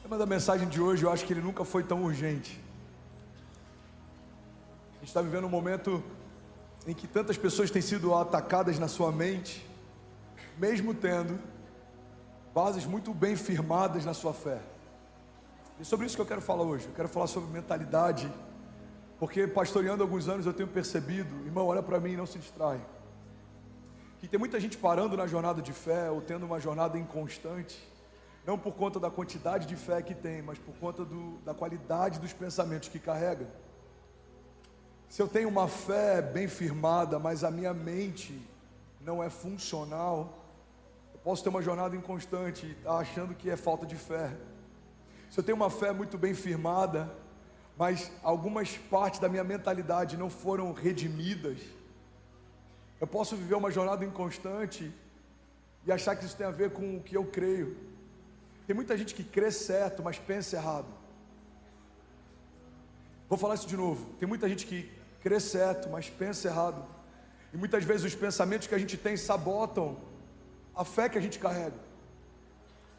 tema da mensagem de hoje, eu acho que ele nunca foi tão urgente. A gente está vivendo um momento em que tantas pessoas têm sido atacadas na sua mente, mesmo tendo bases muito bem firmadas na sua fé. E sobre isso que eu quero falar hoje. Eu quero falar sobre mentalidade, porque pastoreando há alguns anos eu tenho percebido, irmão, olha para mim e não se distrai, que tem muita gente parando na jornada de fé, ou tendo uma jornada inconstante, não por conta da quantidade de fé que tem, mas por conta da qualidade dos pensamentos que carrega. Se eu tenho uma fé bem firmada, mas a minha mente não é funcional, eu posso ter uma jornada inconstante e estar achando que é falta de fé. Se eu tenho uma fé muito bem firmada, mas algumas partes da minha mentalidade não foram redimidas, eu posso viver uma jornada inconstante e achar que isso tem a ver com o que eu creio. Tem muita gente que crê certo, mas pensa errado. Vou falar isso de novo. Tem muita gente que crê certo, mas pensa errado. E muitas vezes os pensamentos que a gente tem sabotam a fé que a gente carrega.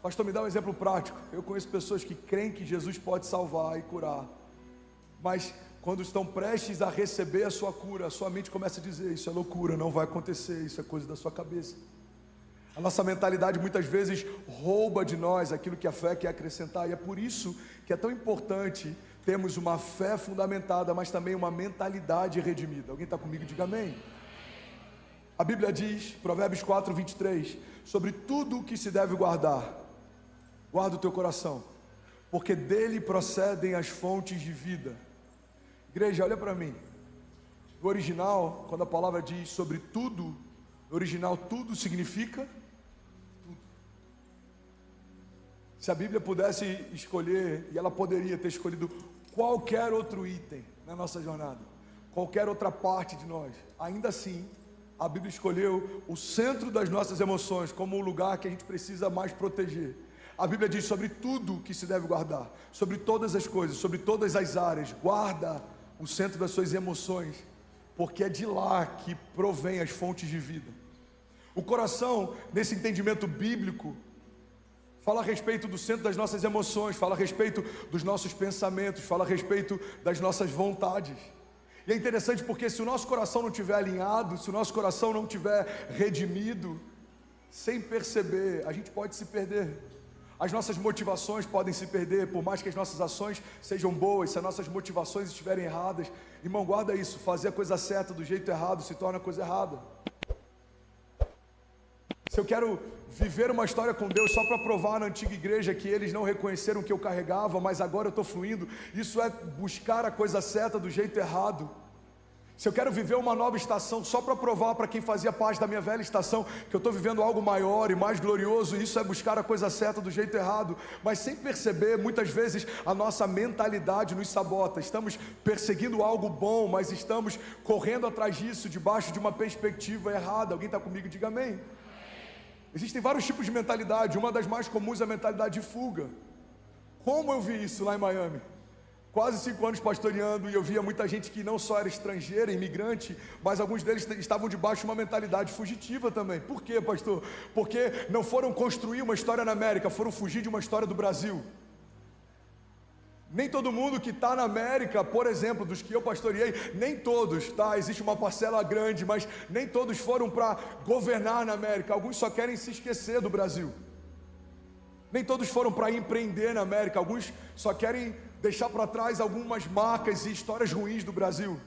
Pastor, me dá um exemplo prático. Eu conheço pessoas que creem que Jesus pode salvar e curar, mas quando estão prestes a receber a sua cura, a sua mente começa a dizer: isso é loucura, não vai acontecer, isso é coisa da sua cabeça. A nossa mentalidade muitas vezes rouba de nós aquilo que a fé quer acrescentar, e é por isso que é tão importante termos uma fé fundamentada, mas também uma mentalidade redimida. Alguém está comigo? Diga amém. A Bíblia diz, Provérbios 4, 23, sobre tudo o que se deve guardar, guarda o teu coração, porque dele procedem as fontes de vida. Igreja, olha para mim. No original, quando a palavra diz sobre tudo, no original tudo significa tudo. Se a Bíblia pudesse escolher, e ela poderia ter escolhido qualquer outro item na nossa jornada, qualquer outra parte de nós, ainda assim, a Bíblia escolheu o centro das nossas emoções como o lugar que a gente precisa mais proteger. A Bíblia diz sobre tudo que se deve guardar, sobre todas as coisas, sobre todas as áreas. Guarda o centro das suas emoções, porque é de lá que provém as fontes de vida. O coração, nesse entendimento bíblico, fala a respeito do centro das nossas emoções, fala a respeito dos nossos pensamentos, fala a respeito das nossas vontades. E é interessante porque se o nosso coração não estiver alinhado, se o nosso coração não estiver redimido, sem perceber, a gente pode se perder. As nossas motivações podem se perder, por mais que as nossas ações sejam boas. Se as nossas motivações estiverem erradas, irmão, guarda isso, fazer a coisa certa do jeito errado se torna a coisa errada. Se eu quero viver uma história com Deus só para provar na antiga igreja que eles não reconheceram o que eu carregava, mas agora eu estou fluindo, isso é buscar a coisa certa do jeito errado. Se eu quero viver uma nova estação só para provar para quem fazia parte da minha velha estação que eu estou vivendo algo maior e mais glorioso, isso é buscar a coisa certa do jeito errado. Mas sem perceber, muitas vezes a nossa mentalidade nos sabota. Estamos perseguindo algo bom, mas estamos correndo atrás disso debaixo de uma perspectiva errada. Alguém está comigo? Diga amém. Existem vários tipos de mentalidade. Uma das mais comuns é a mentalidade de fuga. Como eu vi isso lá em Miami? Quase 5 anos pastoreando, e eu via muita gente que não só era estrangeira, imigrante, mas alguns deles estavam debaixo de uma mentalidade fugitiva também. Por quê, pastor? Porque não foram construir uma história na América, foram fugir de uma história do Brasil. Nem todo mundo que está na América, por exemplo, dos que eu pastoreei, nem todos, tá? Existe uma parcela grande, mas nem todos foram para governar na América. Alguns só querem se esquecer do Brasil. Nem todos foram para empreender na América. Alguns só querem deixar para trás algumas marcas e histórias ruins do Brasil.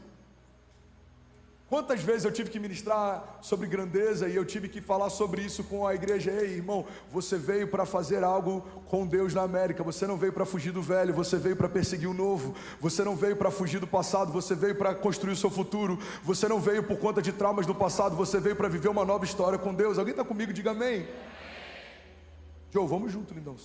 Quantas vezes eu tive que ministrar sobre grandeza e eu tive que falar sobre isso com a igreja: ei, irmão, você veio para fazer algo com Deus na América, você não veio para fugir do velho, você veio para perseguir o novo, você não veio para fugir do passado, você veio para construir o seu futuro, você não veio por conta de traumas do passado, você veio para viver uma nova história com Deus. Alguém está comigo? Diga amém. Joe, vamos junto, lindão.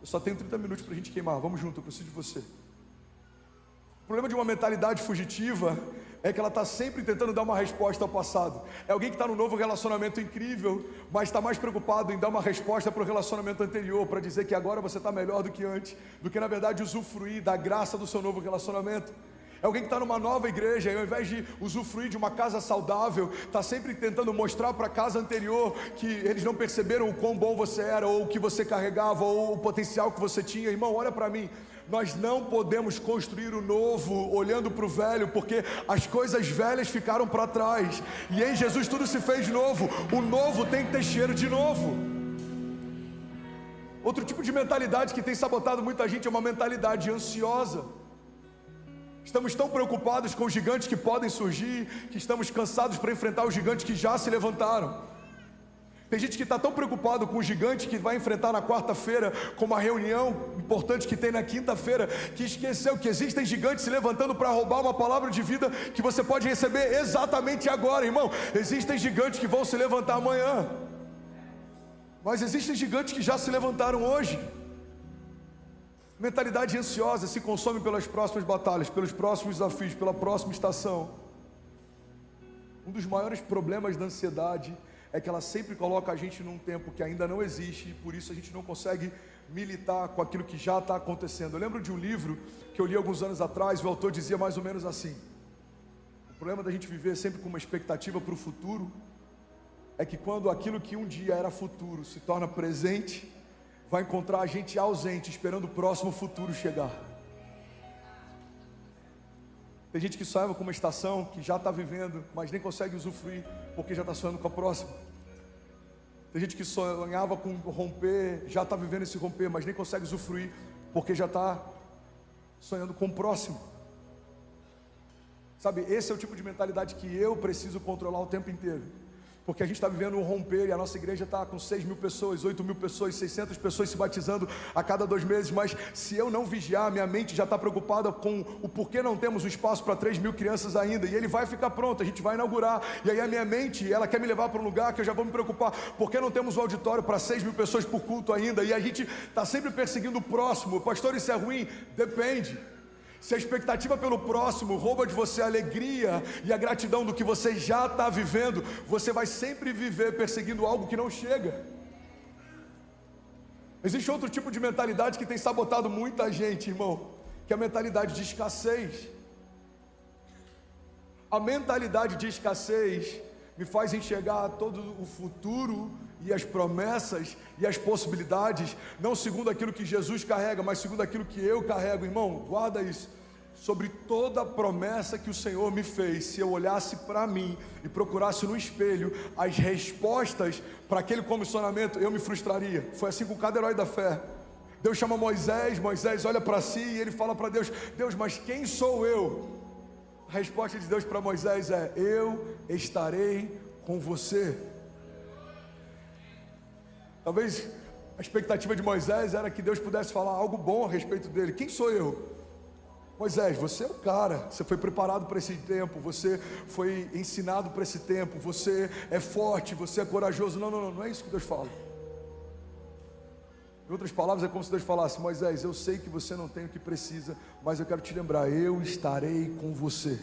Eu só tenho 30 minutos para a gente queimar, vamos junto, eu preciso de você. O problema de uma mentalidade fugitiva é que ela está sempre tentando dar uma resposta ao passado. É alguém que está num novo relacionamento incrível, mas está mais preocupado em dar uma resposta para o relacionamento anterior, para dizer que agora você está melhor do que antes, do que na verdade usufruir da graça do seu novo relacionamento. É alguém que está numa nova igreja e ao invés de usufruir de uma casa saudável, está sempre tentando mostrar para a casa anterior que eles não perceberam o quão bom você era, ou o que você carregava, ou o potencial que você tinha. Irmão, olha para mim. Nós não podemos construir o novo olhando para o velho, porque as coisas velhas ficaram para trás, e em Jesus tudo se fez novo. O novo tem que ter cheiro de novo. Outro tipo de mentalidade que tem sabotado muita gente é uma mentalidade ansiosa. Estamos tão preocupados com os gigantes que podem surgir, que estamos cansados para enfrentar os gigantes que já se levantaram. Tem gente que está tão preocupado com o gigante que vai enfrentar na quarta-feira, com uma reunião importante que tem na quinta-feira, que esqueceu que existem gigantes se levantando para roubar uma palavra de vida que você pode receber exatamente agora, irmão. Existem gigantes que vão se levantar amanhã, mas existem gigantes que já se levantaram hoje. Mentalidade ansiosa se consome pelas próximas batalhas, pelos próximos desafios, pela próxima estação. Um dos maiores problemas da ansiedade é que ela sempre coloca a gente num tempo que ainda não existe, e por isso a gente não consegue militar com aquilo que já está acontecendo. Eu lembro de um livro que eu li alguns anos atrás, o autor dizia mais ou menos assim: o problema da gente viver sempre com uma expectativa para o futuro é que quando aquilo que um dia era futuro se torna presente, vai encontrar a gente ausente, esperando o próximo futuro chegar. Tem gente que sonhava com uma estação que já está vivendo, mas nem consegue usufruir, porque já está sonhando com a próxima. Tem gente que sonhava com romper, já está vivendo esse romper, mas nem consegue usufruir, porque já está sonhando com o próximo. Sabe, esse é o tipo de mentalidade que eu preciso controlar o tempo inteiro. Porque a gente está vivendo um romper e a nossa igreja está com 6 mil pessoas, 8 mil pessoas, 600 pessoas se batizando a cada 2 meses. Mas se eu não vigiar, minha mente já está preocupada com o porquê não temos um espaço para 3 mil crianças ainda. E ele vai ficar pronto, a gente vai inaugurar. E aí a minha mente, ela quer me levar para um lugar que eu já vou me preocupar. Por que não temos um auditório para 6 mil pessoas por culto ainda? E a gente está sempre perseguindo o próximo. Pastor, isso é ruim? Depende. Se a expectativa pelo próximo rouba de você a alegria e a gratidão do que você já está vivendo, você vai sempre viver perseguindo algo que não chega. Existe outro tipo de mentalidade que tem sabotado muita gente, irmão, que é a mentalidade de escassez. A mentalidade de escassez me faz enxergar todo o futuro e as promessas e as possibilidades, não segundo aquilo que Jesus carrega, mas segundo aquilo que eu carrego. Irmão, guarda isso. Sobre toda a promessa que o Senhor me fez, se eu olhasse para mim e procurasse no espelho as respostas para aquele comissionamento, eu me frustraria. Foi assim com cada herói da fé. Deus chama Moisés, Moisés olha para si e ele fala para Deus: Deus, mas quem sou eu? A resposta de Deus para Moisés é: eu estarei com você. Talvez a expectativa de Moisés era que Deus pudesse falar algo bom a respeito dele. Quem sou eu? Moisés, você é o cara, você foi preparado para esse tempo, você foi ensinado para esse tempo, você é forte, você é corajoso. Não é isso que Deus fala. Em outras palavras, é como se Deus falasse: Moisés, eu sei que você não tem o que precisa, mas eu quero te lembrar, eu estarei com você.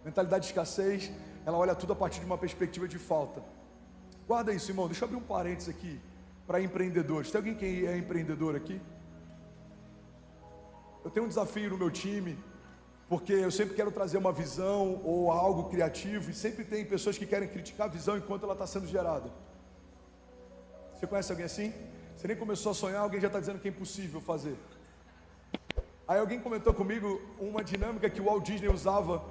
Mentalidade de escassez, ela olha tudo a partir de uma perspectiva de falta. Guarda isso, irmão. Deixa eu abrir um parênteses aqui para empreendedores. Tem alguém que é empreendedor aqui? Eu tenho um desafio no meu time, porque eu sempre quero trazer uma visão ou algo criativo, e sempre tem pessoas que querem criticar a visão enquanto ela está sendo gerada. Você conhece alguém assim? Você nem começou a sonhar, alguém já está dizendo que é impossível fazer. Aí alguém comentou comigo uma dinâmica que o Walt Disney usava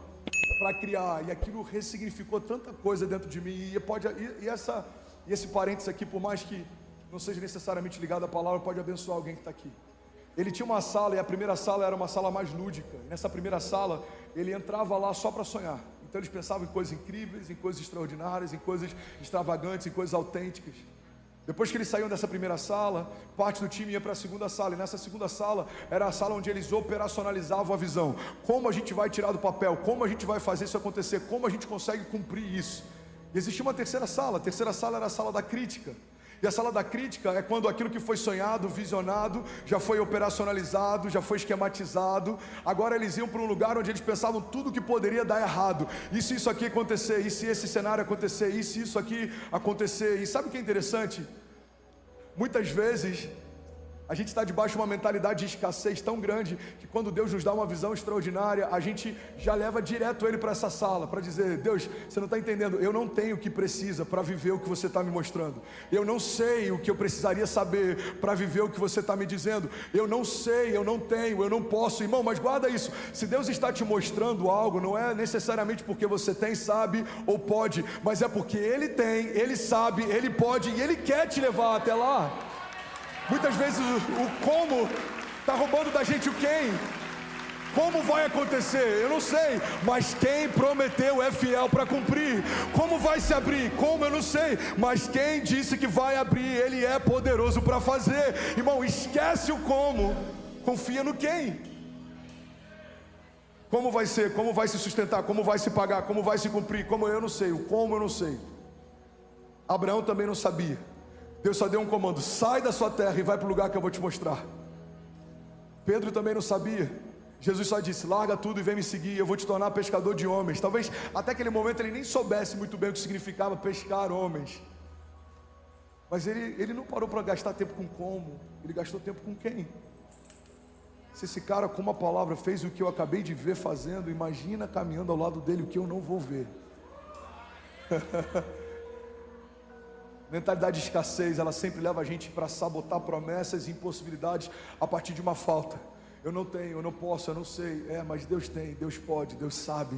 para criar, e aquilo ressignificou tanta coisa dentro de mim. E esse parênteses aqui, por mais que não seja necessariamente ligado à palavra, pode abençoar alguém que está aqui. Ele tinha uma sala, e a primeira sala era uma sala mais lúdica. Nessa primeira sala, ele entrava lá só para sonhar. Então eles pensavam em coisas incríveis, em coisas extraordinárias, em coisas extravagantes, em coisas autênticas. Depois que eles saíam dessa primeira sala, parte do time ia para a segunda sala, e nessa segunda sala era a sala onde eles operacionalizavam a visão. Como a gente vai tirar do papel, como a gente vai fazer isso acontecer, como a gente consegue cumprir isso. E existia uma terceira sala, a terceira sala era a sala da crítica. E a sala da crítica é quando aquilo que foi sonhado, visionado, já foi operacionalizado, já foi esquematizado. Agora eles iam para um lugar onde eles pensavam tudo que poderia dar errado. E se isso aqui acontecer, e se esse cenário acontecer, e se isso aqui acontecer. E sabe o que é interessante? Muitas vezes A gente está debaixo de uma mentalidade de escassez tão grande que quando Deus nos dá uma visão extraordinária, a gente já leva direto Ele para essa sala, para dizer: Deus, você não está entendendo, eu não tenho o que precisa para viver o que você está me mostrando. Eu não sei o que eu precisaria saber para viver o que você está me dizendo. Eu não sei, eu não tenho, eu não posso. Irmão, mas guarda isso, se Deus está te mostrando algo, não é necessariamente porque você tem, sabe ou pode, mas é porque Ele tem, Ele sabe, Ele pode e Ele quer te levar até lá. Muitas vezes o como está roubando da gente o quem. Como vai acontecer? Eu não sei, mas quem prometeu é fiel para cumprir. Como vai se abrir? Como? Eu não sei, mas quem disse que vai abrir, Ele é poderoso para fazer. Irmão, esquece o como, confia no quem. Como vai ser? Como vai se sustentar? Como vai se pagar? Como vai se cumprir? Como? Eu não sei, o como eu não sei. Abraão também não sabia. Deus só deu um comando: sai da sua terra e vai para o lugar que eu vou te mostrar. Pedro também não sabia. Jesus só disse: larga tudo e vem me seguir, eu vou te tornar pescador de homens. Talvez até aquele momento ele nem soubesse muito bem o que significava pescar homens. Mas ele não parou para gastar tempo com como, ele gastou tempo com quem. Se esse cara com uma palavra fez o que eu acabei de ver fazendo, imagina caminhando ao lado dele o que eu não vou ver. Mentalidade de escassez, ela sempre leva a gente para sabotar promessas e impossibilidades a partir de uma falta. Eu não tenho, eu não posso, eu não sei. Mas Deus tem, Deus pode, Deus sabe.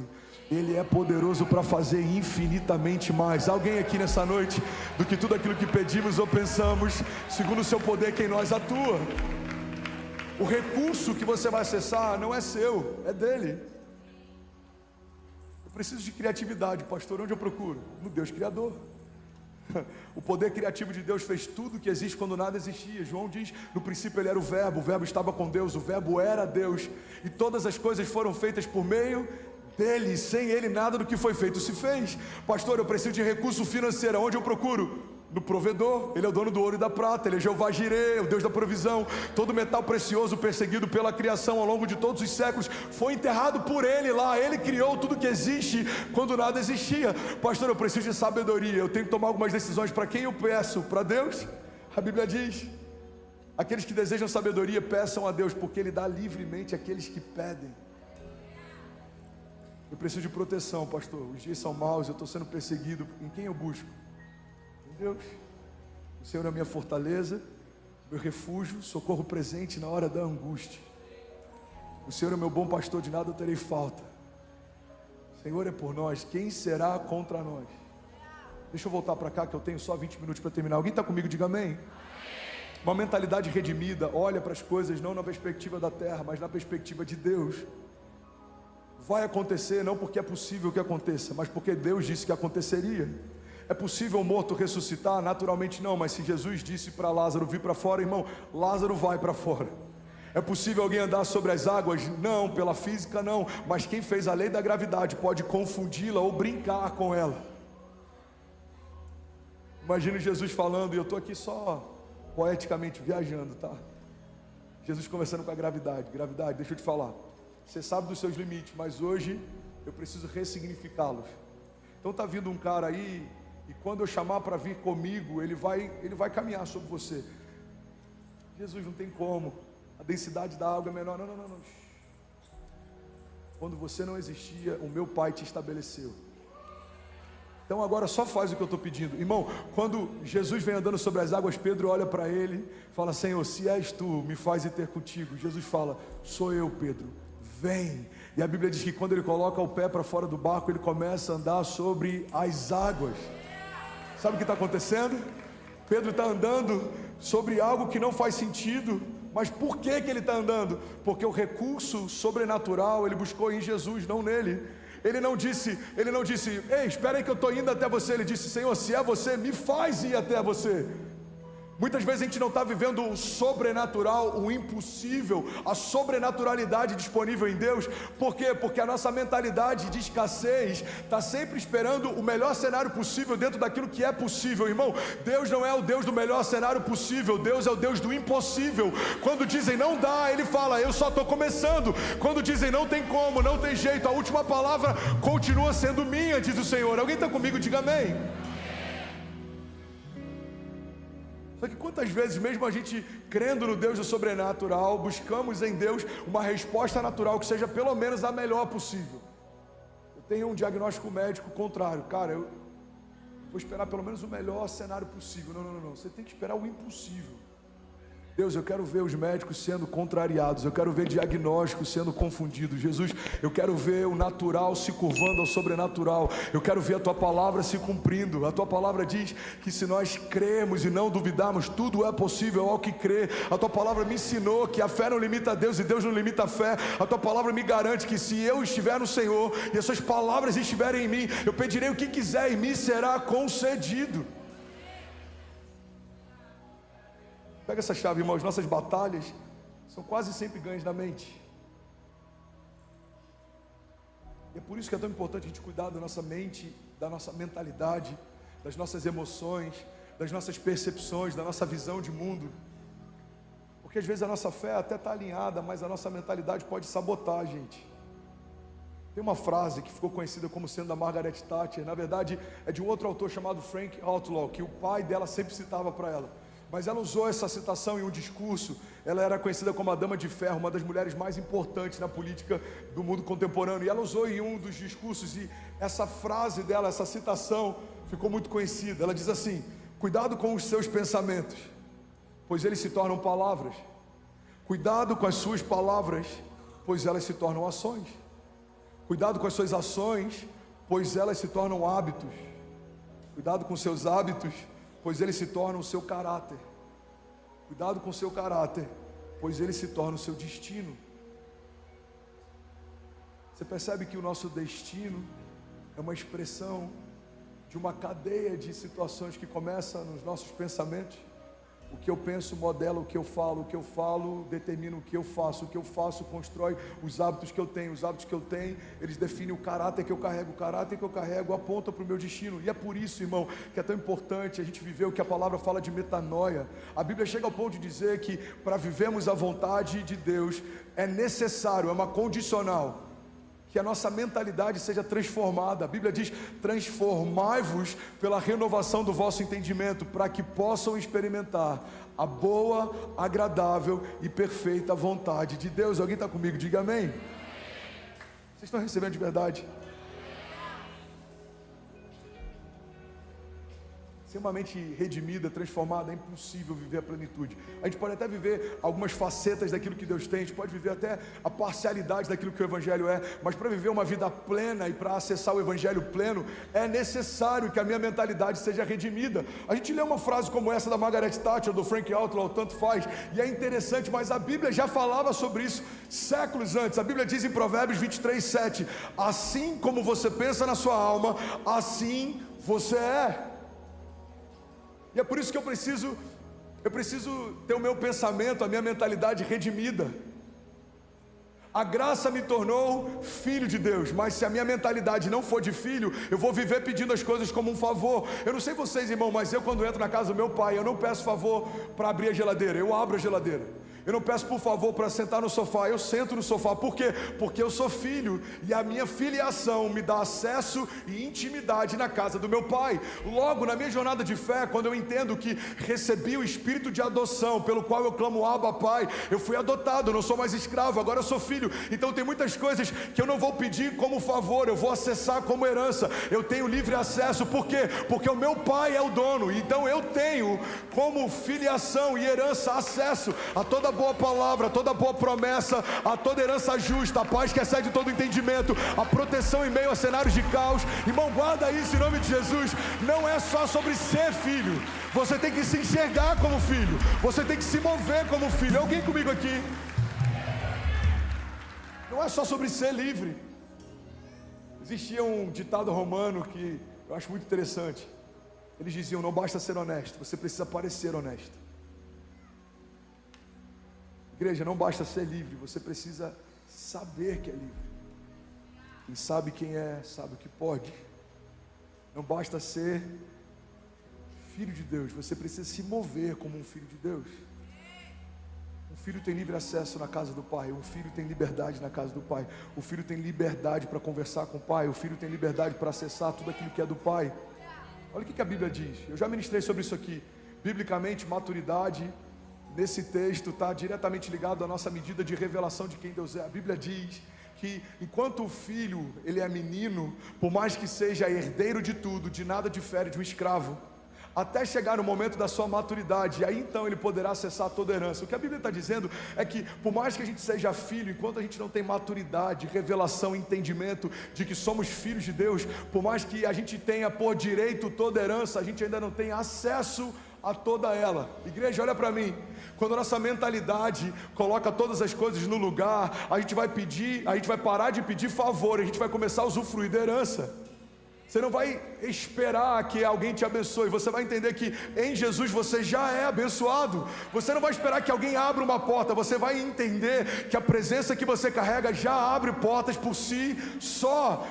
Ele é poderoso para fazer infinitamente mais. Alguém aqui nessa noite, do que tudo aquilo que pedimos ou pensamos, segundo o seu poder que em nós atua. O recurso que você vai acessar não é seu, é dele. Eu preciso de criatividade, pastor. Onde eu procuro? No Deus Criador. O poder criativo de Deus fez tudo que existe quando nada existia. João diz: no princípio ele era o verbo estava com Deus, o verbo era Deus, e todas as coisas foram feitas por meio dele. Sem ele nada do que foi feito se fez. Pastor, eu preciso de recurso financeiro. Onde eu procuro? No provedor. Ele é o dono do ouro e da prata, Ele é Jeová Jirê, o Deus da provisão. Todo metal precioso perseguido pela criação ao longo de todos os séculos foi enterrado por Ele lá. Ele criou tudo que existe quando nada existia. Pastor, eu preciso de sabedoria, eu tenho que tomar algumas decisões. Para quem eu peço? Para Deus? A Bíblia diz: aqueles que desejam sabedoria peçam a Deus, porque Ele dá livremente àqueles que pedem. Eu preciso de proteção, pastor. Os dias são maus, eu estou sendo perseguido. Em quem eu busco? Deus. O Senhor é a minha fortaleza, meu refúgio, socorro presente na hora da angústia. O Senhor é meu bom pastor, de nada eu terei falta. O Senhor é por nós, quem será contra nós? Deixa eu voltar para cá que eu tenho só 20 minutos para terminar. Alguém está comigo? Diga amém. Uma mentalidade redimida olha para as coisas não na perspectiva da terra, mas na perspectiva de Deus. Vai acontecer não porque é possível que aconteça, mas porque Deus disse que aconteceria. É possível o morto ressuscitar? Naturalmente não, mas se Jesus disse para Lázaro vir para fora, irmão, Lázaro vai para fora. É possível alguém andar sobre as águas? Não, pela física não, mas quem fez a lei da gravidade pode confundi-la ou brincar com ela. Imagina Jesus falando, e eu estou aqui só poeticamente viajando, tá? Jesus conversando com a gravidade. Gravidade, deixa eu te falar, você sabe dos seus limites, mas hoje eu preciso ressignificá-los. Então está vindo um cara aí, e quando eu chamar para vir comigo, ele vai caminhar sobre você. Jesus, não tem como, a densidade da água é menor. Não. Quando você não existia, o meu Pai te estabeleceu. Então agora só faz o que eu estou pedindo. Irmão, quando Jesus vem andando sobre as águas, Pedro olha para ele, fala: Senhor, se és tu, me faz ir ter contigo. Jesus fala: sou eu, Pedro, vem. E a Bíblia diz que quando ele coloca o pé para fora do barco, ele começa a andar sobre as águas. Sabe o que está acontecendo? Pedro está andando sobre algo que não faz sentido. Mas por que ele está andando? Porque o recurso sobrenatural ele buscou em Jesus, não nele. Ele não disse, ei, espera aí que eu estou indo até você. Ele disse: Senhor, se é você, me faz ir até você. Muitas vezes a gente não está vivendo o sobrenatural, o impossível, a sobrenaturalidade disponível em Deus. Por quê? Porque a nossa mentalidade de escassez está sempre esperando o melhor cenário possível dentro daquilo que é possível. Irmão, Deus não é o Deus do melhor cenário possível, Deus é o Deus do impossível. Quando dizem não dá, Ele fala: eu só estou começando. Quando dizem não tem como, não tem jeito, a última palavra continua sendo minha, diz o Senhor. Alguém está comigo? Diga amém. Só que quantas vezes, mesmo a gente crendo no Deus do sobrenatural, buscamos em Deus uma resposta natural que seja pelo menos a melhor possível. Eu tenho um diagnóstico médico contrário. Cara, eu vou esperar pelo menos o melhor cenário possível. Não. Você tem que esperar o impossível. Deus, eu quero ver os médicos sendo contrariados, eu quero ver diagnósticos sendo confundidos. Jesus, eu quero ver o natural se curvando ao sobrenatural, eu quero ver a Tua palavra se cumprindo. A Tua palavra diz que se nós cremos e não duvidarmos, tudo é possível ao que crê. A Tua palavra me ensinou que a fé não limita a Deus e Deus não limita a fé. A Tua palavra me garante que se eu estiver no Senhor e as Suas palavras estiverem em mim, eu pedirei o que quiser e me será concedido. Pega essa chave, irmãos. Nossas batalhas são quase sempre ganhas na mente. E é por isso que é tão importante a gente cuidar da nossa mente, da nossa mentalidade, das nossas emoções, das nossas percepções, da nossa visão de mundo. Porque às vezes a nossa fé até está alinhada, mas a nossa mentalidade pode sabotar a gente. Tem uma frase que ficou conhecida como sendo da Margaret Thatcher. Na verdade é de um outro autor chamado Frank Outlaw, que o pai dela sempre citava para ela. Mas ela usou essa citação em um discurso. Ela era conhecida como a Dama de Ferro, uma das mulheres mais importantes na política do mundo contemporâneo. E ela usou em um dos discursos, e essa frase dela, essa citação, ficou muito conhecida. Ela diz assim: cuidado com os seus pensamentos, pois eles se tornam palavras. Cuidado com as suas palavras, pois elas se tornam ações. Cuidado com as suas ações, pois elas se tornam hábitos. Cuidado com os seus hábitos, pois ele se torna o seu caráter. Cuidado com o seu caráter, pois ele se torna o seu destino. Você percebe que o nosso destino é uma expressão de uma cadeia de situações que começa nos nossos pensamentos. O que eu penso modela o que eu falo determina o que eu faço constrói os hábitos que eu tenho, eles definem o caráter que eu carrego aponta para o meu destino. E é por isso, irmão, que é tão importante a gente viver o que a palavra fala de metanoia. A Bíblia chega ao ponto de dizer que para vivermos a vontade de Deus é necessário, é uma condicional, que a nossa mentalidade seja transformada. A Bíblia diz: transformai-vos pela renovação do vosso entendimento, para que possam experimentar a boa, agradável e perfeita vontade de Deus. Alguém está comigo? Diga amém. Vocês estão recebendo de verdade? Sem uma mente redimida, transformada, é impossível viver a plenitude. A gente pode até viver algumas facetas daquilo que Deus tem, a gente pode viver até a parcialidade daquilo que o Evangelho é, mas para viver uma vida plena e para acessar o Evangelho pleno, é necessário que a minha mentalidade seja redimida. A gente lê uma frase como essa da Margaret Thatcher, do Frank Outlaw, tanto faz, e é interessante, mas a Bíblia já falava sobre isso séculos antes. A Bíblia diz em Provérbios 23:7: assim como você pensa na sua alma, assim você é. E é por isso que eu preciso ter o meu pensamento, a minha mentalidade redimida. A graça me tornou filho de Deus, mas se a minha mentalidade não for de filho, eu vou viver pedindo as coisas como um favor. Eu não sei vocês, irmão, mas eu quando entro na casa do meu pai, eu não peço favor para abrir a geladeira, eu abro a geladeira. Eu não peço por favor para sentar no sofá, eu sento no sofá. Por quê? Porque eu sou filho e a minha filiação me dá acesso e intimidade na casa do meu pai. Logo, na minha jornada de fé, quando eu entendo que recebi o espírito de adoção, pelo qual eu clamo Abba, Pai, eu fui adotado, eu não sou mais escravo, agora eu sou filho. Então tem muitas coisas que eu não vou pedir como favor, eu vou acessar como herança. Eu tenho livre acesso, por quê? Porque o meu pai é o dono. Então eu tenho como filiação e herança acesso a toda boa palavra, a toda boa promessa, a toda herança justa, a paz que excede todo entendimento, a proteção em meio a cenários de caos. Irmão, guarda isso em nome de Jesus. Não é só sobre ser filho, você tem que se enxergar como filho, você tem que se mover como filho. Alguém comigo aqui? Não é só sobre ser livre. Existia um ditado romano que eu acho muito interessante. Eles diziam: não basta ser honesto, você precisa parecer honesto. Igreja, não basta ser livre, você precisa saber que é livre. Quem sabe quem é, sabe o que pode. Não basta ser filho de Deus, você precisa se mover como um filho de Deus. Um filho tem livre acesso na casa do pai, um filho tem liberdade na casa do pai, o filho tem liberdade para conversar com o pai, o filho tem liberdade para acessar tudo aquilo que é do pai. Olha o que a Bíblia diz, eu já ministrei sobre isso aqui. Biblicamente, maturidade, nesse texto, está diretamente ligado à nossa medida de revelação de quem Deus é. A Bíblia diz que enquanto o filho, ele é menino, por mais que seja herdeiro de tudo, de nada difere de um escravo, até chegar no momento da sua maturidade, e aí então ele poderá acessar toda a herança. O que a Bíblia está dizendo é que, por mais que a gente seja filho, enquanto a gente não tem maturidade, revelação, entendimento de que somos filhos de Deus, por mais que a gente tenha por direito toda a herança, a gente ainda não tem acesso a toda ela. Igreja, olha para mim. Quando a nossa mentalidade coloca todas as coisas no lugar, a gente vai parar de pedir favor, a gente vai começar a usufruir da herança. Você não vai esperar que alguém te abençoe, você vai entender que em Jesus você já é abençoado. Você não vai esperar que alguém abra uma porta, você vai entender que a presença que você carrega já abre portas por si só.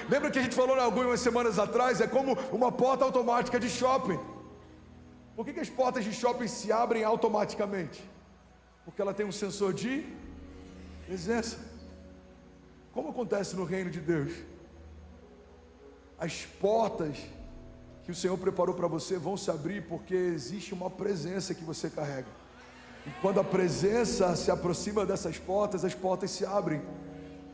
Lembra que a gente falou algumas semanas atrás? É como uma porta automática de shopping. Por que as portas de shopping se abrem automaticamente? Porque ela tem um sensor de presença. Como acontece no reino de Deus? As portas que o Senhor preparou para você vão se abrir porque existe uma presença que você carrega. E quando a presença se aproxima dessas portas, as portas se abrem.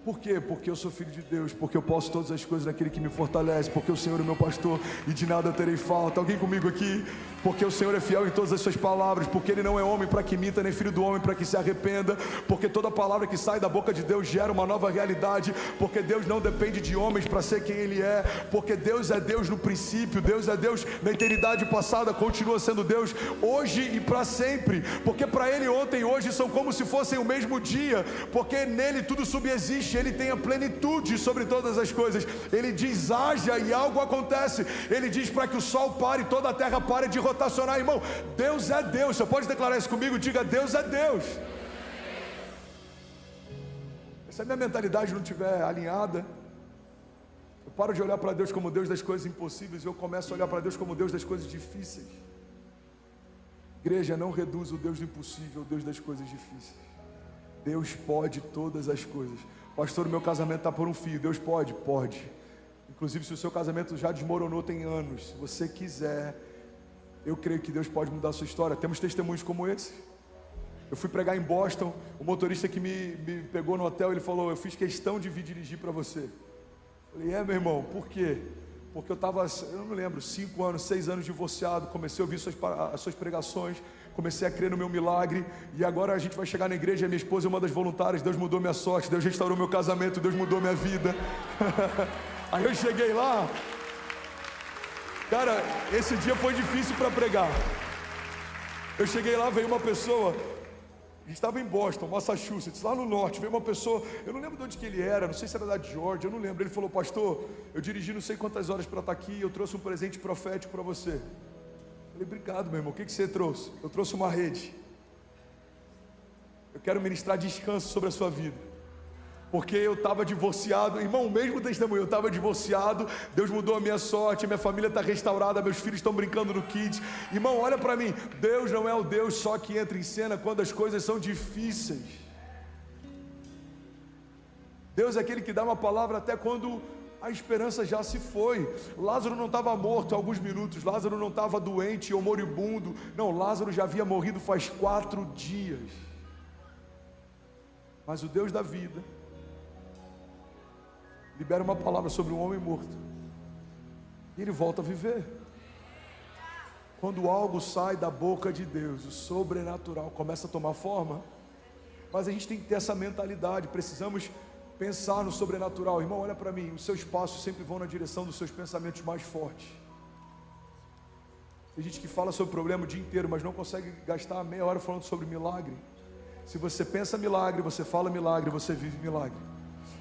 Por quê? Porque eu sou filho de Deus, porque eu posso todas as coisas naquele que me fortalece, porque o Senhor é meu pastor e de nada eu terei falta. Alguém comigo aqui? Porque o Senhor é fiel em todas as suas palavras, porque Ele não é homem para que minta, nem filho do homem para que se arrependa, porque toda palavra que sai da boca de Deus gera uma nova realidade, porque Deus não depende de homens para ser quem Ele é, porque Deus é Deus no princípio, Deus é Deus na eternidade passada, continua sendo Deus hoje e para sempre, porque para Ele ontem e hoje são como se fossem o mesmo dia, porque nele tudo subsiste, Ele tem a plenitude sobre todas as coisas. Ele diz haja e algo acontece. Ele diz para que o sol pare, toda a terra pare de rotacionar. Irmão, Deus é Deus. Você pode declarar isso comigo? Diga: Deus é Deus. Se a minha mentalidade não estiver alinhada, eu paro de olhar para Deus como Deus das coisas impossíveis e eu começo a olhar para Deus como Deus das coisas difíceis. Igreja, não reduz o Deus do impossível ao Deus das coisas difíceis. Deus pode todas as coisas. Pastor, o meu casamento está por um fio. Deus pode? Pode. Inclusive, se o seu casamento já desmoronou tem anos, se você quiser, eu creio que Deus pode mudar a sua história. Temos testemunhos como esse. Eu fui pregar em Boston, o motorista que me pegou no hotel, ele falou: eu fiz questão de vir dirigir para você. Eu falei: é, meu irmão, por quê? Porque eu estava, eu não me lembro, 5 anos, 6 anos divorciado, comecei a ouvir as suas pregações, comecei a crer no meu milagre, e agora a gente vai chegar na igreja, minha esposa é uma das voluntárias, Deus mudou minha sorte, Deus restaurou meu casamento, Deus mudou minha vida. Aí eu cheguei lá, cara, esse dia foi difícil para pregar. Eu cheguei lá, veio uma pessoa, a gente estava em Boston, Massachusetts, lá no norte, veio uma pessoa, eu não lembro de onde que ele era, não sei se era da Georgia, eu não lembro. Ele falou: pastor, eu dirigi não sei quantas horas para estar aqui, eu trouxe um presente profético para você. Eu falei: obrigado, meu irmão. O que você trouxe? Eu trouxe uma rede. Eu quero ministrar descanso sobre a sua vida, porque eu estava divorciado, irmão, o mesmo testemunho, eu estava divorciado, Deus mudou a minha sorte, minha família está restaurada, meus filhos estão brincando no Kids. Irmão, olha para mim, Deus não é o Deus só que entra em cena quando as coisas são difíceis. Deus é aquele que dá uma palavra até quando a esperança já se foi. Lázaro não estava morto há alguns minutos, Lázaro não estava doente ou moribundo, não, Lázaro já havia morrido faz 4 dias. Mas o Deus da vida libera uma palavra sobre um homem morto e ele volta a viver. Quando algo sai da boca de Deus, o sobrenatural começa a tomar forma. Mas a gente tem que ter essa mentalidade, precisamos pensar no sobrenatural. Irmão, olha para mim, os seus passos sempre vão na direção dos seus pensamentos mais fortes. Tem gente que fala sobre problema o dia inteiro, mas não consegue gastar meia hora falando sobre milagre. Se você pensa milagre, você fala milagre, você vive milagre.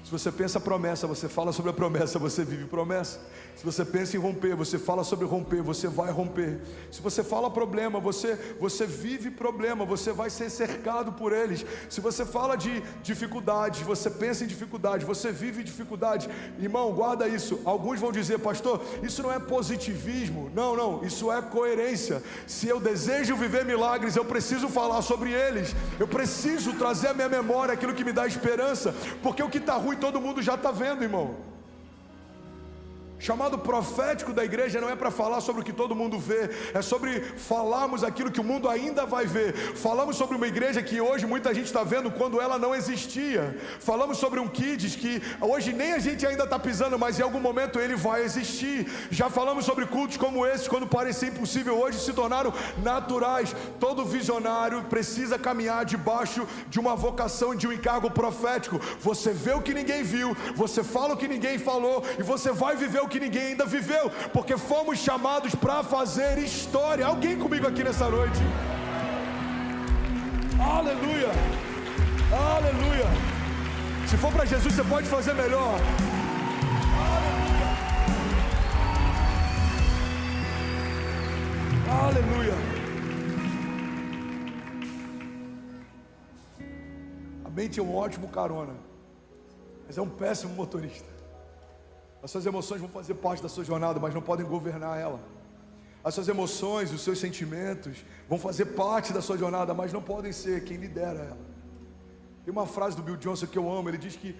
Se você pensa promessa, você fala sobre a promessa, você vive promessa. Se você pensa em romper, você fala sobre romper, você vai romper. Se você fala problema, você vive problema, você vai ser cercado por eles. Se você fala de dificuldades, você pensa em dificuldade, você vive dificuldade. Irmão, guarda isso. Alguns vão dizer: pastor, isso não é positivismo. Não, isso é coerência. Se eu desejo viver milagres, eu preciso falar sobre eles. Eu preciso trazer à minha memória aquilo que me dá esperança, porque o que está ruim todo mundo já está vendo, irmão. Chamado profético da igreja não é para falar sobre o que todo mundo vê, é sobre falarmos aquilo que o mundo ainda vai ver. Falamos sobre uma igreja que hoje muita gente está vendo quando ela não existia. Falamos sobre um Kids que hoje nem a gente ainda está pisando, mas em algum momento ele vai existir. Já falamos sobre cultos como esses, quando parecia impossível, hoje se tornaram naturais. Todo visionário precisa caminhar debaixo de uma vocação, de um encargo profético. Você vê o que ninguém viu, você fala o que ninguém falou, e você vai viver o que ninguém ainda viveu, porque fomos chamados para fazer história. Alguém comigo aqui nessa noite? Aleluia, aleluia. Se for para Jesus, você pode fazer melhor. Aleluia. A mente é um ótimo carona, mas é um péssimo motorista. As suas emoções vão fazer parte da sua jornada, mas não podem governar ela. As suas emoções, os seus sentimentos vão fazer parte da sua jornada, mas não podem ser quem lidera ela. Tem uma frase do Bill Johnson que eu amo. Ele diz que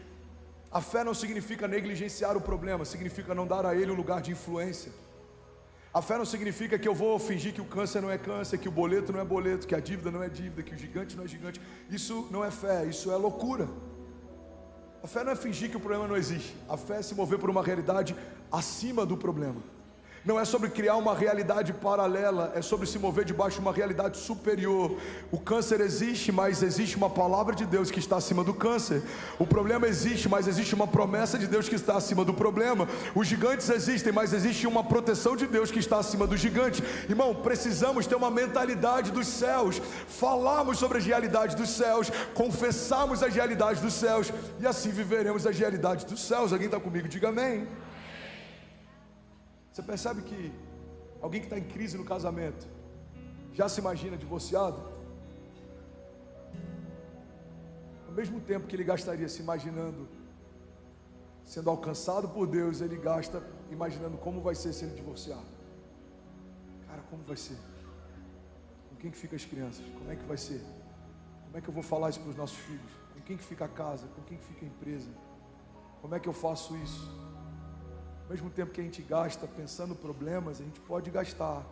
a fé não significa negligenciar o problema, significa não dar a ele um lugar de influência. A fé não significa que eu vou fingir que o câncer não é câncer, que o boleto não é boleto, que a dívida não é dívida, que o gigante não é gigante. Isso não é fé, isso é loucura. A fé não é fingir que o problema não existe. A fé é se mover por uma realidade acima do problema. Não é sobre criar uma realidade paralela, é sobre se mover debaixo de uma realidade superior. O câncer existe, mas existe uma palavra de Deus que está acima do câncer. O problema existe, mas existe uma promessa de Deus que está acima do problema. Os gigantes existem, mas existe uma proteção de Deus que está acima do gigante. Irmão, precisamos ter uma mentalidade dos céus, falarmos sobre as realidades dos céus, confessarmos as realidades dos céus, e assim viveremos as realidades dos céus. Alguém está comigo? Diga amém. Você percebe que alguém que está em crise no casamento já se imagina divorciado? Ao mesmo tempo que ele gastaria se imaginando sendo alcançado por Deus, ele gasta imaginando como vai ser se ele divorciar. Cara, como vai ser? Com quem que fica as crianças? Como é que vai ser? Como é que eu vou falar isso para os nossos filhos? Com quem que fica a casa? Com quem que fica a empresa? Como é que eu faço isso? Ao mesmo tempo que a gente gasta pensando problemas, a gente pode gastar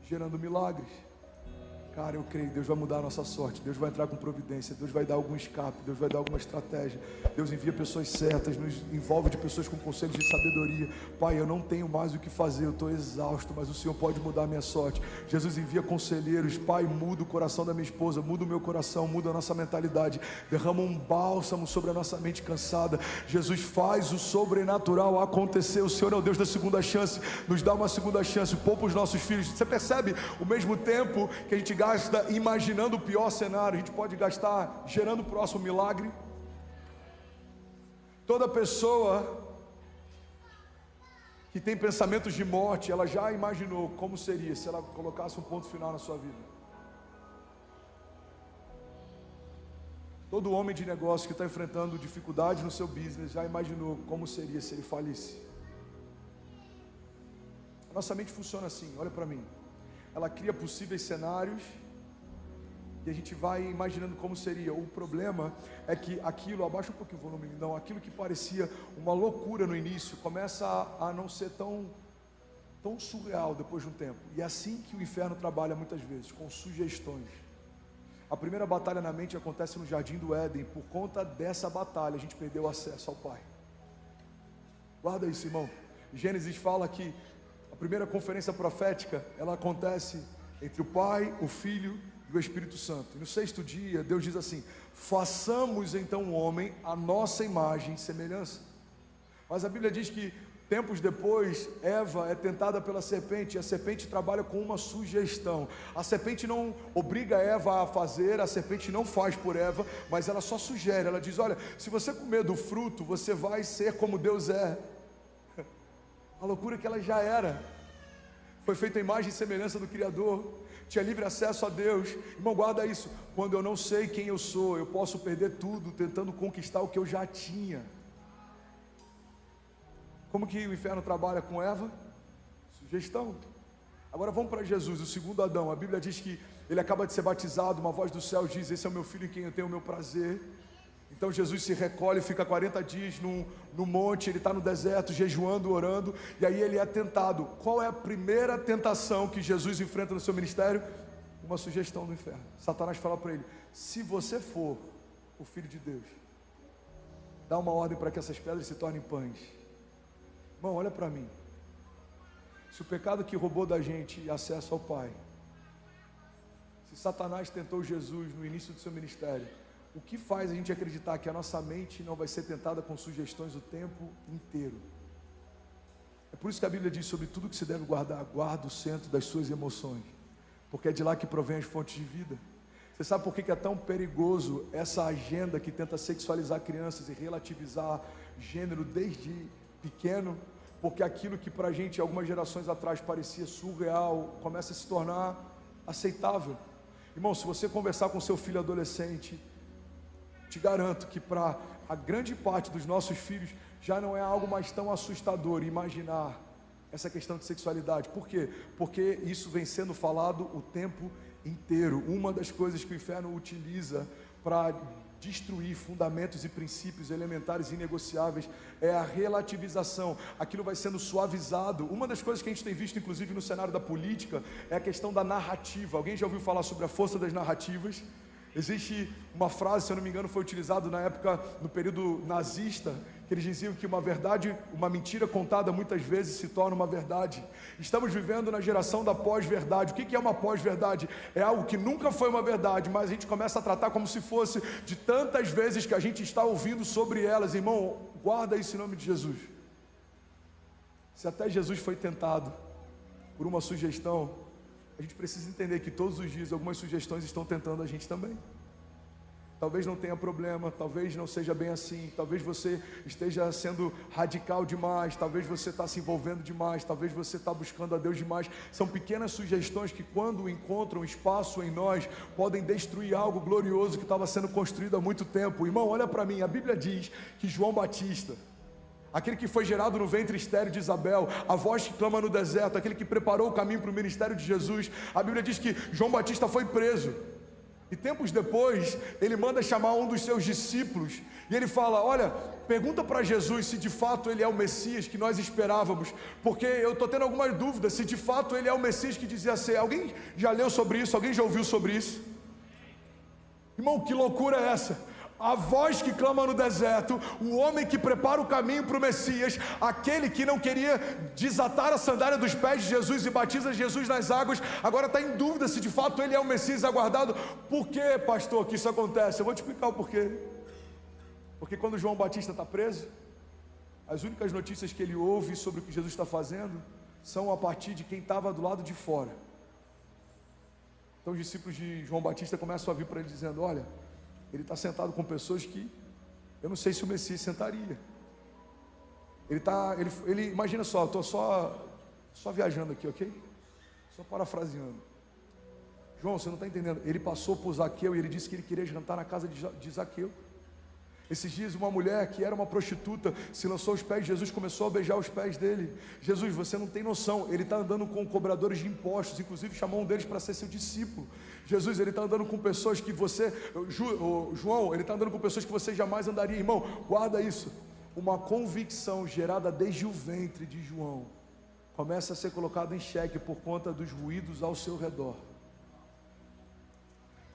gerando milagres. Cara, eu creio, Deus vai mudar a nossa sorte, Deus vai entrar com providência, Deus vai dar algum escape, Deus vai dar alguma estratégia, Deus envia pessoas certas, nos envolve de pessoas com conselhos de sabedoria. Pai, eu não tenho mais o que fazer, eu estou exausto, mas o Senhor pode mudar a minha sorte. Jesus envia conselheiros. Pai, muda o coração da minha esposa, muda o meu coração, muda a nossa mentalidade, derrama um bálsamo sobre a nossa mente cansada. Jesus faz o sobrenatural acontecer. O Senhor é o Deus da segunda chance, nos dá uma segunda chance, poupa os nossos filhos. Você percebe? O mesmo tempo que a gente gasta imaginando o pior cenário, a gente pode gastar gerando o próximo milagre. Toda pessoa que tem pensamentos de morte, ela já imaginou como seria se ela colocasse um ponto final na sua vida. Todo homem de negócio que está enfrentando dificuldades no seu business já imaginou como seria se ele falisse. A nossa mente funciona assim, olha para mim. Ela cria possíveis cenários e a gente vai imaginando como seria. O problema é que aquilo, abaixa um pouquinho o volume, não, aquilo que parecia uma loucura no início começa a não ser tão surreal depois de um tempo. E é assim que o inferno trabalha muitas vezes, com sugestões. A primeira batalha na mente acontece no Jardim do Éden. Por conta dessa batalha a gente perdeu acesso ao Pai. Guarda isso, irmão. Gênesis fala que a primeira conferência profética, ela acontece entre o Pai, o Filho e o Espírito Santo. E no sexto dia, Deus diz assim: façamos então o homem à nossa imagem e semelhança. Mas a Bíblia diz que tempos depois, Eva é tentada pela serpente, e a serpente trabalha com uma sugestão. A serpente não obriga Eva a fazer, a serpente não faz por Eva, mas ela só sugere. Ela diz: olha, se você comer do fruto, você vai ser como Deus é. A loucura que ela já era. Foi feita a imagem e semelhança do Criador, tinha livre acesso a Deus. Irmão, guarda isso. Quando eu não sei quem eu sou, eu posso perder tudo tentando conquistar o que eu já tinha. Como que o inferno trabalha com Eva? Sugestão. Agora vamos para Jesus, o segundo Adão. A Bíblia diz que ele acaba de ser batizado, uma voz do céu diz: esse é o meu filho em quem eu tenho o meu prazer. Então Jesus se recolhe, fica 40 dias no monte, ele está no deserto, jejuando, orando, e aí ele é tentado. Qual é a primeira tentação que Jesus enfrenta no seu ministério? Uma sugestão do inferno. Satanás fala para ele: se você for o Filho de Deus, dá uma ordem para que essas pedras se tornem pães. Irmão, olha para mim. Se o pecado que roubou da gente acesso ao Pai, se Satanás tentou Jesus no início do seu ministério, o que faz a gente acreditar que a nossa mente não vai ser tentada com sugestões o tempo inteiro? É por isso que a Bíblia diz: sobre tudo que se deve guardar, guarda o centro das suas emoções, porque é de lá que provém as fontes de vida. Você sabe por que é tão perigoso essa agenda que tenta sexualizar crianças e relativizar gênero desde pequeno? Porque aquilo que para a gente algumas gerações atrás parecia surreal começa a se tornar aceitável. Irmão, se você conversar com seu filho adolescente, te garanto que para a grande parte dos nossos filhos já não é algo mais tão assustador imaginar essa questão de sexualidade. Por quê? Porque isso vem sendo falado o tempo inteiro. Uma das coisas que o inferno utiliza para destruir fundamentos e princípios elementares e inegociáveis é a relativização. Aquilo vai sendo suavizado. Uma das coisas que a gente tem visto, inclusive no cenário da política, é a questão da narrativa. Alguém já ouviu falar sobre a força das narrativas? Existe uma frase, se eu não me engano, foi utilizada na época, no período nazista, que eles diziam que uma verdade, uma mentira contada muitas vezes se torna uma verdade. Estamos vivendo na geração da pós-verdade. O que é uma pós-verdade? É algo que nunca foi uma verdade, mas a gente começa a tratar como se fosse, de tantas vezes que a gente está ouvindo sobre elas. Irmão, guarda isso em nome de Jesus. Se até Jesus foi tentado por uma sugestão, a gente precisa entender que todos os dias algumas sugestões estão tentando a gente também. Talvez não tenha problema, talvez não seja bem assim, talvez você esteja sendo radical demais, talvez você está se envolvendo demais, talvez você está buscando a Deus demais. São pequenas sugestões que, quando encontram espaço em nós, podem destruir algo glorioso que estava sendo construído há muito tempo. Irmão, olha para mim, a Bíblia diz que João Batista, aquele que foi gerado no ventre estéril de Isabel, a voz que clama no deserto, aquele que preparou o caminho para o ministério de Jesus, a Bíblia diz que João Batista foi preso, e tempos depois, ele manda chamar um dos seus discípulos, e ele fala: olha, pergunta para Jesus se de fato ele é o Messias que nós esperávamos, porque eu estou tendo algumas dúvidas, se de fato ele é o Messias que dizia ser. Alguém já leu sobre isso? Alguém já ouviu sobre isso? Irmão, que loucura é essa? A voz que clama no deserto, o homem que prepara o caminho para o Messias, aquele que não queria desatar a sandália dos pés de Jesus e batiza Jesus nas águas, agora está em dúvida se de fato ele é o Messias aguardado. Por que, pastor, que isso acontece? Eu vou te explicar o porquê. Porque quando João Batista está preso, as únicas notícias que ele ouve sobre o que Jesus está fazendo são a partir de quem estava do lado de fora. Então os discípulos de João Batista começam a vir para ele dizendo: olha, ele está sentado com pessoas que eu não sei se o Messias sentaria. Ele imagina só, eu estou só viajando aqui, ok? Só parafraseando. João, você não está entendendo. Ele passou por Zaqueu e ele disse que ele queria jantar na casa de Zaqueu. Esses dias uma mulher que era uma prostituta se lançou aos pés de Jesus, começou a beijar os pés dele. Jesus, você não tem noção, ele está andando com cobradores de impostos, inclusive chamou um deles para ser seu discípulo. Jesus, ele está andando com pessoas que você, João, ele está andando com pessoas que você jamais andaria. Irmão, guarda isso. Uma convicção gerada desde o ventre de João começa a ser colocada em xeque por conta dos ruídos ao seu redor.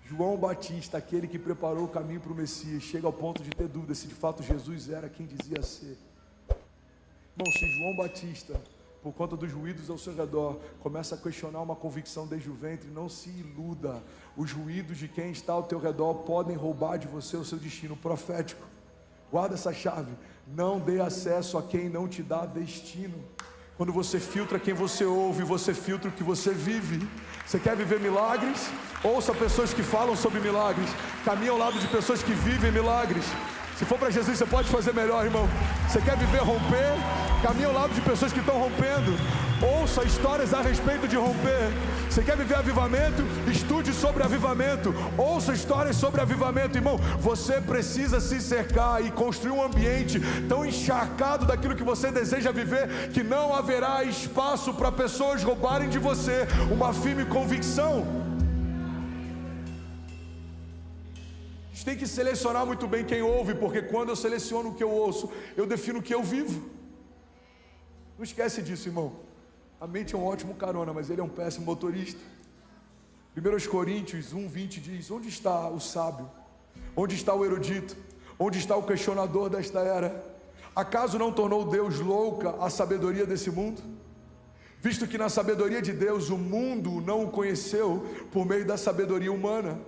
João Batista, aquele que preparou o caminho para o Messias, chega ao ponto de ter dúvida se de fato Jesus era quem dizia ser. Irmão, se João Batista, por conta dos ruídos ao seu redor, começa a questionar uma convicção desde o ventre, não se iluda. Os ruídos de quem está ao teu redor podem roubar de você o seu destino profético. Guarda essa chave. Não dê acesso a quem não te dá destino. Quando você filtra quem você ouve, você filtra o que você vive. Você quer viver milagres? Ouça pessoas que falam sobre milagres. Caminhe ao lado de pessoas que vivem milagres. Se for para Jesus, você pode fazer melhor, irmão. Você quer viver romper? Caminhe ao lado de pessoas que estão rompendo. Ouça histórias a respeito de romper. Você quer viver avivamento? Estude sobre avivamento. Ouça histórias sobre avivamento. Irmão, você precisa se cercar e construir um ambiente tão encharcado daquilo que você deseja viver, que não haverá espaço para pessoas roubarem de você uma firme convicção. gente tem que selecionar muito bem quem ouve, porque quando eu seleciono o que eu ouço, eu defino o que eu vivo. Não esquece disso, irmão. A mente é um ótimo carona, mas ele é um péssimo motorista. 1 Coríntios 1:20 diz: onde está o sábio? Onde está o erudito? Onde está o questionador desta era? Acaso não tornou Deus louca a sabedoria desse mundo? Visto que na sabedoria de Deus o mundo não o conheceu por meio da sabedoria humana,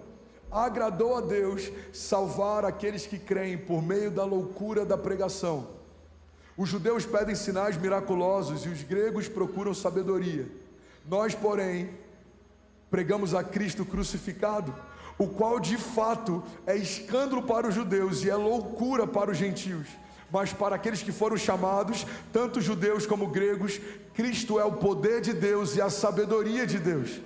agradou a Deus salvar aqueles que creem por meio da loucura da pregação. Os judeus pedem sinais miraculosos e os gregos procuram sabedoria. Nós, porém, pregamos a Cristo crucificado, o qual de fato é escândalo para os judeus e é loucura para os gentios. Mas para aqueles que foram chamados, tanto judeus como gregos, Cristo é o poder de Deus e a sabedoria de Deus.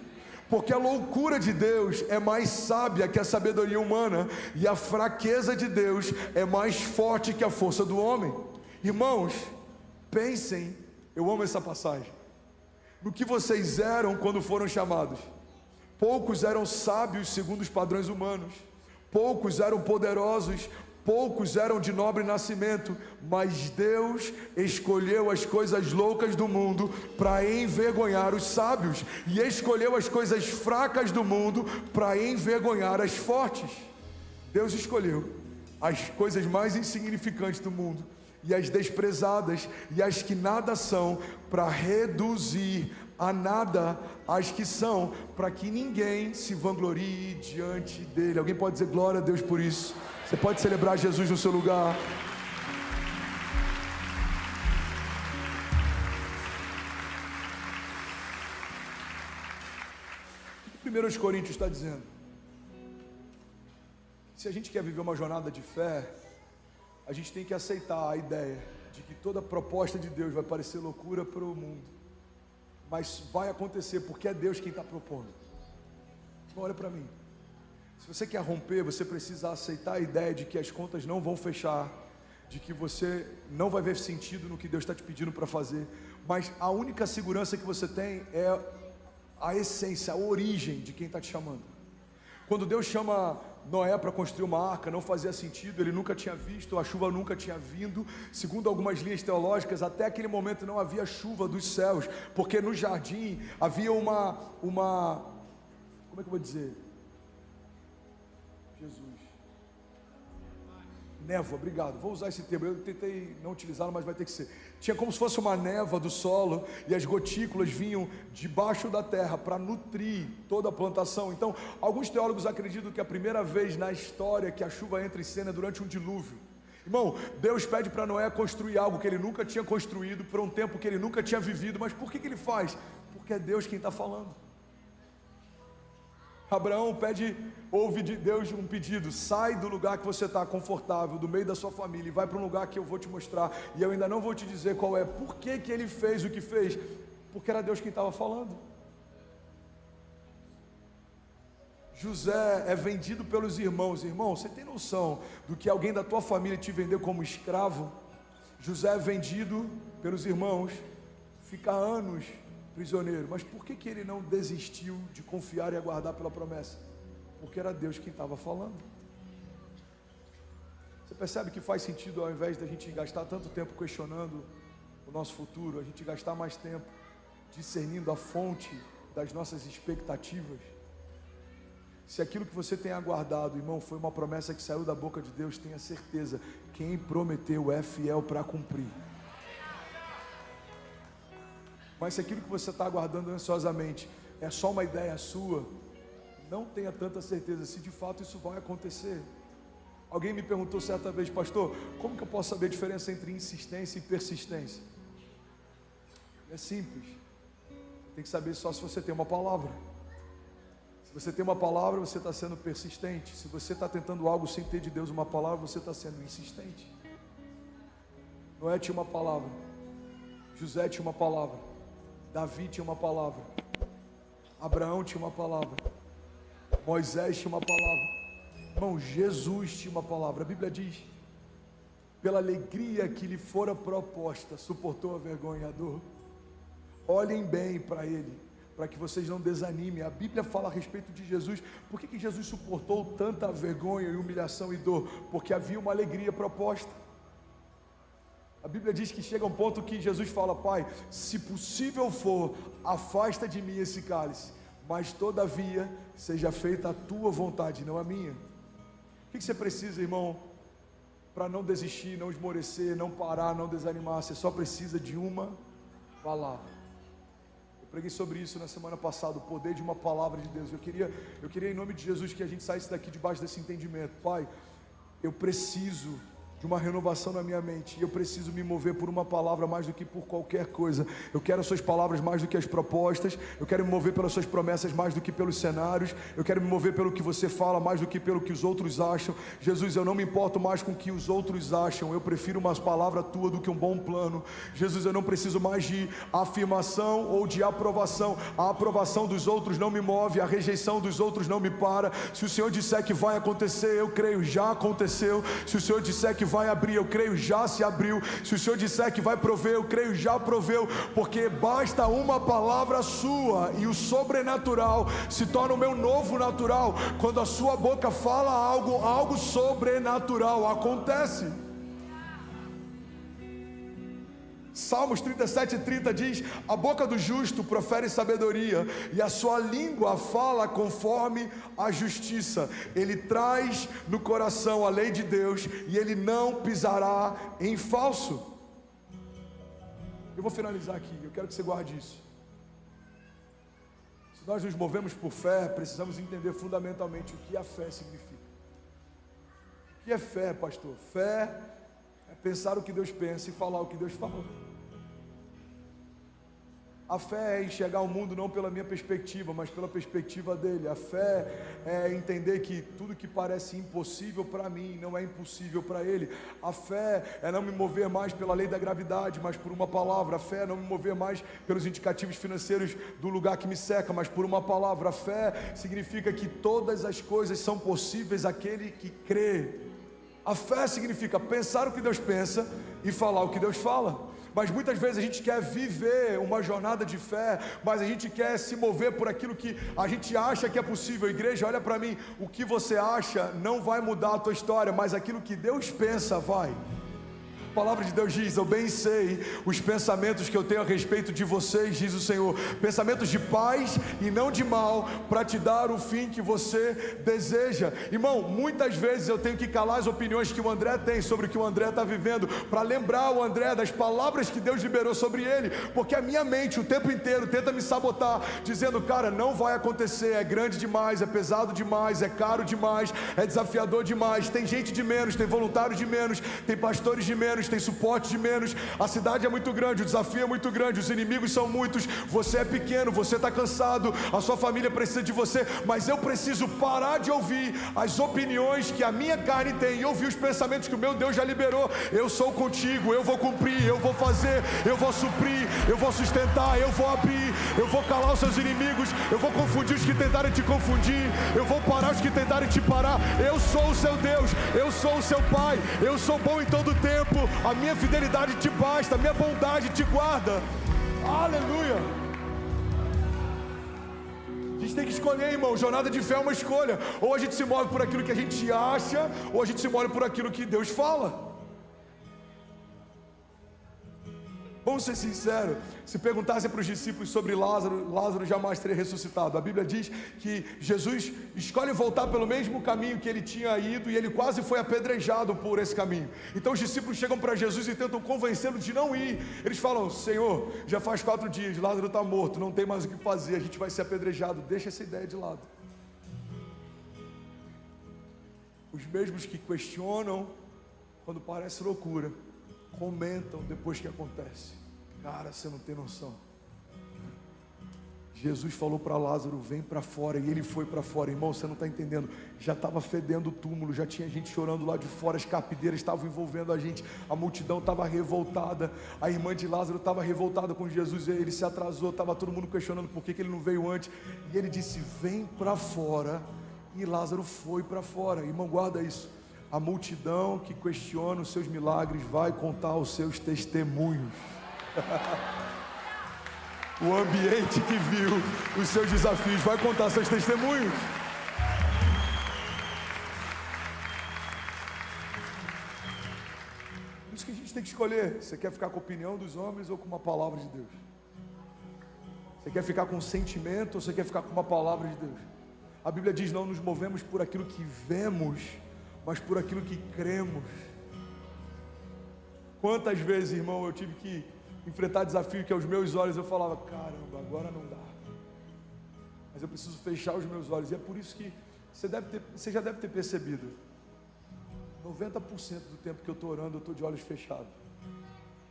Porque a loucura de Deus é mais sábia que a sabedoria humana, e a fraqueza de Deus é mais forte que a força do homem. Irmãos, pensem, eu amo essa passagem, no que vocês eram quando foram chamados. Poucos eram sábios segundo os padrões humanos, poucos eram poderosos, poucos eram de nobre nascimento, mas Deus escolheu as coisas loucas do mundo para envergonhar os sábios, e escolheu as coisas fracas do mundo para envergonhar as fortes. Deus escolheu as coisas mais insignificantes do mundo e as desprezadas e as que nada são, para reduzir a nada as que são, para que ninguém se vanglorie diante dele. Alguém pode dizer glória a Deus por isso? Você pode celebrar Jesus no seu lugar. O que 1 Coríntios está dizendo? Se a gente quer viver uma jornada de fé, a gente tem que aceitar a ideia de que toda proposta de Deus vai parecer loucura para o mundo, mas vai acontecer porque é Deus quem está propondo. Então, olha para mim. Se você quer romper, você precisa aceitar a ideia de que as contas não vão fechar, de que você não vai ver sentido no que Deus está te pedindo para fazer, mas a única segurança que você tem é a essência, a origem de quem está te chamando. Quando Deus chama Noé para construir uma arca, não fazia sentido, ele nunca tinha visto, a chuva nunca tinha vindo. Segundo algumas linhas teológicas, até aquele momento não havia chuva dos céus, porque no jardim havia uma como é que eu vou dizer? Jesus. Névoa, obrigado, vou usar esse termo, eu tentei não utilizá-lo, mas vai ter que ser. Tinha como se fosse uma névoa do solo, e as gotículas vinham debaixo da terra para nutrir toda a plantação. Então, alguns teólogos acreditam que a primeira vez na história que a chuva entra em cena é durante um dilúvio. Irmão, Deus pede para Noé construir algo que ele nunca tinha construído, por um tempo que ele nunca tinha vivido, mas por que ele faz? Porque é Deus quem está falando. Abraão ouve de Deus um pedido: sai do lugar que você está confortável, do meio da sua família, e vai para um lugar que eu vou te mostrar, e eu ainda não vou te dizer qual é. Por que ele fez o que fez? Porque era Deus quem estava falando. José é vendido pelos irmãos. Irmão, você tem noção do que alguém da tua família te vender como escravo? José é vendido pelos irmãos, fica anos prisioneiro. Mas por que ele não desistiu de confiar e aguardar pela promessa? Porque era Deus quem estava falando. Você percebe que faz sentido, ao invés da gente gastar tanto tempo questionando o nosso futuro, a gente gastar mais tempo discernindo a fonte das nossas expectativas? Se aquilo que você tem aguardado, irmão, foi uma promessa que saiu da boca de Deus, tenha certeza, quem prometeu é fiel para cumprir. Mas se aquilo que você está aguardando ansiosamente é só uma ideia sua, não tenha tanta certeza se de fato isso vai acontecer. Alguém me perguntou certa vez: pastor, como que eu posso saber a diferença entre insistência e persistência? É simples, tem que saber só se você tem uma palavra. Se você tem uma palavra, você está sendo persistente. Se você está tentando algo sem ter de Deus uma palavra, você está sendo insistente. Noé tinha uma palavra, José tinha uma palavra, Davi tinha uma palavra, Abraão tinha uma palavra, Moisés tinha uma palavra, irmão, Jesus tinha uma palavra. A Bíblia diz: pela alegria que lhe fora proposta, suportou a vergonha e a dor. Olhem bem para ele, para que vocês não desanimem. A Bíblia fala a respeito de Jesus. Por que Jesus suportou tanta vergonha e humilhação e dor? Porque havia uma alegria proposta. A Bíblia diz que chega um ponto que Jesus fala: Pai, se possível for, afasta de mim esse cálice, mas todavia seja feita a tua vontade, não a minha. O que você precisa, irmão, para não desistir, não esmorecer, não parar, não desanimar? Você só precisa de uma palavra. Eu preguei sobre isso na semana passada, o poder de uma palavra de Deus. Eu queria em nome de Jesus que a gente saísse daqui debaixo desse entendimento. Pai, eu preciso de uma renovação na minha mente, e eu preciso me mover por uma palavra mais do que por qualquer coisa. Eu quero as suas palavras mais do que as propostas, eu quero me mover pelas suas promessas mais do que pelos cenários, eu quero me mover pelo que você fala mais do que pelo que os outros acham. Jesus, eu não me importo mais com o que os outros acham, eu prefiro uma palavra tua do que um bom plano. Jesus, eu não preciso mais de afirmação ou de aprovação. A aprovação dos outros não me move, a rejeição dos outros não me para. Se o Senhor disser que vai acontecer, eu creio, já aconteceu. Se o Senhor disser que vai abrir, eu creio, já se abriu. Se o Senhor disser que vai prover, eu creio, já proveu, porque basta uma palavra sua e o sobrenatural se torna o meu novo natural. Quando a sua boca fala algo sobrenatural acontece. Salmos 37:30 diz: a boca do justo profere sabedoria, e a sua língua fala conforme a justiça. Ele traz no coração a lei de Deus, e ele não pisará em falso. Eu vou finalizar aqui, eu quero que você guarde isso. Se nós nos movemos por fé, precisamos entender fundamentalmente o que a fé significa. O que é fé, pastor? Fé é pensar o que Deus pensa e falar o que Deus fala. A fé é enxergar o mundo não pela minha perspectiva, mas pela perspectiva dele. A fé é entender que tudo que parece impossível para mim não é impossível para ele. A fé é não me mover mais pela lei da gravidade, mas por uma palavra. A fé é não me mover mais pelos indicativos financeiros do lugar que me cerca, mas por uma palavra. A fé significa que todas as coisas são possíveis àquele que crê. A fé significa pensar o que Deus pensa e falar o que Deus fala. Mas muitas vezes a gente quer viver uma jornada de fé, mas a gente quer se mover por aquilo que a gente acha que é possível. Igreja, olha para mim, o que você acha não vai mudar a tua história, mas aquilo que Deus pensa vai. A palavra de Deus diz: eu bem sei os pensamentos que eu tenho a respeito de vocês, diz o Senhor, pensamentos de paz e não de mal, para te dar o fim que você deseja. Irmão, muitas vezes eu tenho que calar as opiniões que o André tem sobre o que o André está vivendo, para lembrar o André das palavras que Deus liberou sobre ele, porque a minha mente o tempo inteiro tenta me sabotar, dizendo: cara, não vai acontecer, é grande demais, é pesado demais, é caro demais, é desafiador demais, tem gente de menos, tem voluntário de menos, tem pastores de menos, tem suporte de menos, a cidade é muito grande, o desafio é muito grande, os inimigos são muitos, você é pequeno, você está cansado, a sua família precisa de você, mas eu preciso parar de ouvir as opiniões que a minha carne tem e ouvir os pensamentos que o meu Deus já liberou. Eu sou contigo, eu vou cumprir, eu vou fazer, eu vou suprir, eu vou sustentar, eu vou abrir, eu vou calar os seus inimigos, eu vou confundir os que tentarem te confundir, eu vou parar os que tentarem te parar. Eu sou o seu Deus, eu sou o seu Pai, eu sou bom em todo tempo, a minha fidelidade te basta, a minha bondade te guarda. Aleluia. A gente tem que escolher, irmão. Jornada de fé é uma escolha. Ou a gente se move por aquilo que a gente acha, ou a gente se move por aquilo que Deus fala. Vamos ser sinceros, se perguntassem para os discípulos sobre Lázaro, Lázaro jamais teria ressuscitado. A Bíblia diz que Jesus escolhe voltar pelo mesmo caminho que ele tinha ido, e ele quase foi apedrejado por esse caminho. Então os discípulos chegam para Jesus e tentam convencê-lo de não ir. Eles falam: Senhor, já faz 4 dias, Lázaro está morto, não tem mais o que fazer, a gente vai ser apedrejado, deixa essa ideia de lado. Os mesmos que questionam quando parece loucura, comentam depois que acontece. Cara, você não tem noção. Jesus falou para Lázaro: vem para fora, e ele foi para fora. Irmão, você não está entendendo, já estava fedendo o túmulo, já tinha gente chorando lá de fora, as carpideiras estavam envolvendo a gente, a multidão estava revoltada, a irmã de Lázaro estava revoltada com Jesus, ele se atrasou, estava todo mundo questionando por que ele não veio antes, e ele disse: vem para fora, e Lázaro foi para fora. Irmão, guarda isso. A multidão que questiona os seus milagres vai contar os seus testemunhos. O ambiente que viu os seus desafios vai contar seus testemunhos. Por isso que a gente tem que escolher. Você quer ficar com a opinião dos homens ou com uma palavra de Deus? Você quer ficar com um sentimento ou você quer ficar com uma palavra de Deus? A Bíblia diz: não nos movemos por aquilo que vemos, mas por aquilo que cremos. Quantas vezes, irmão, eu tive que enfrentar desafio que aos meus olhos eu falava: caramba, agora não dá, mas eu preciso fechar os meus olhos. E é por isso que você já deve ter percebido, 90% do tempo que eu estou orando, eu estou de olhos fechados.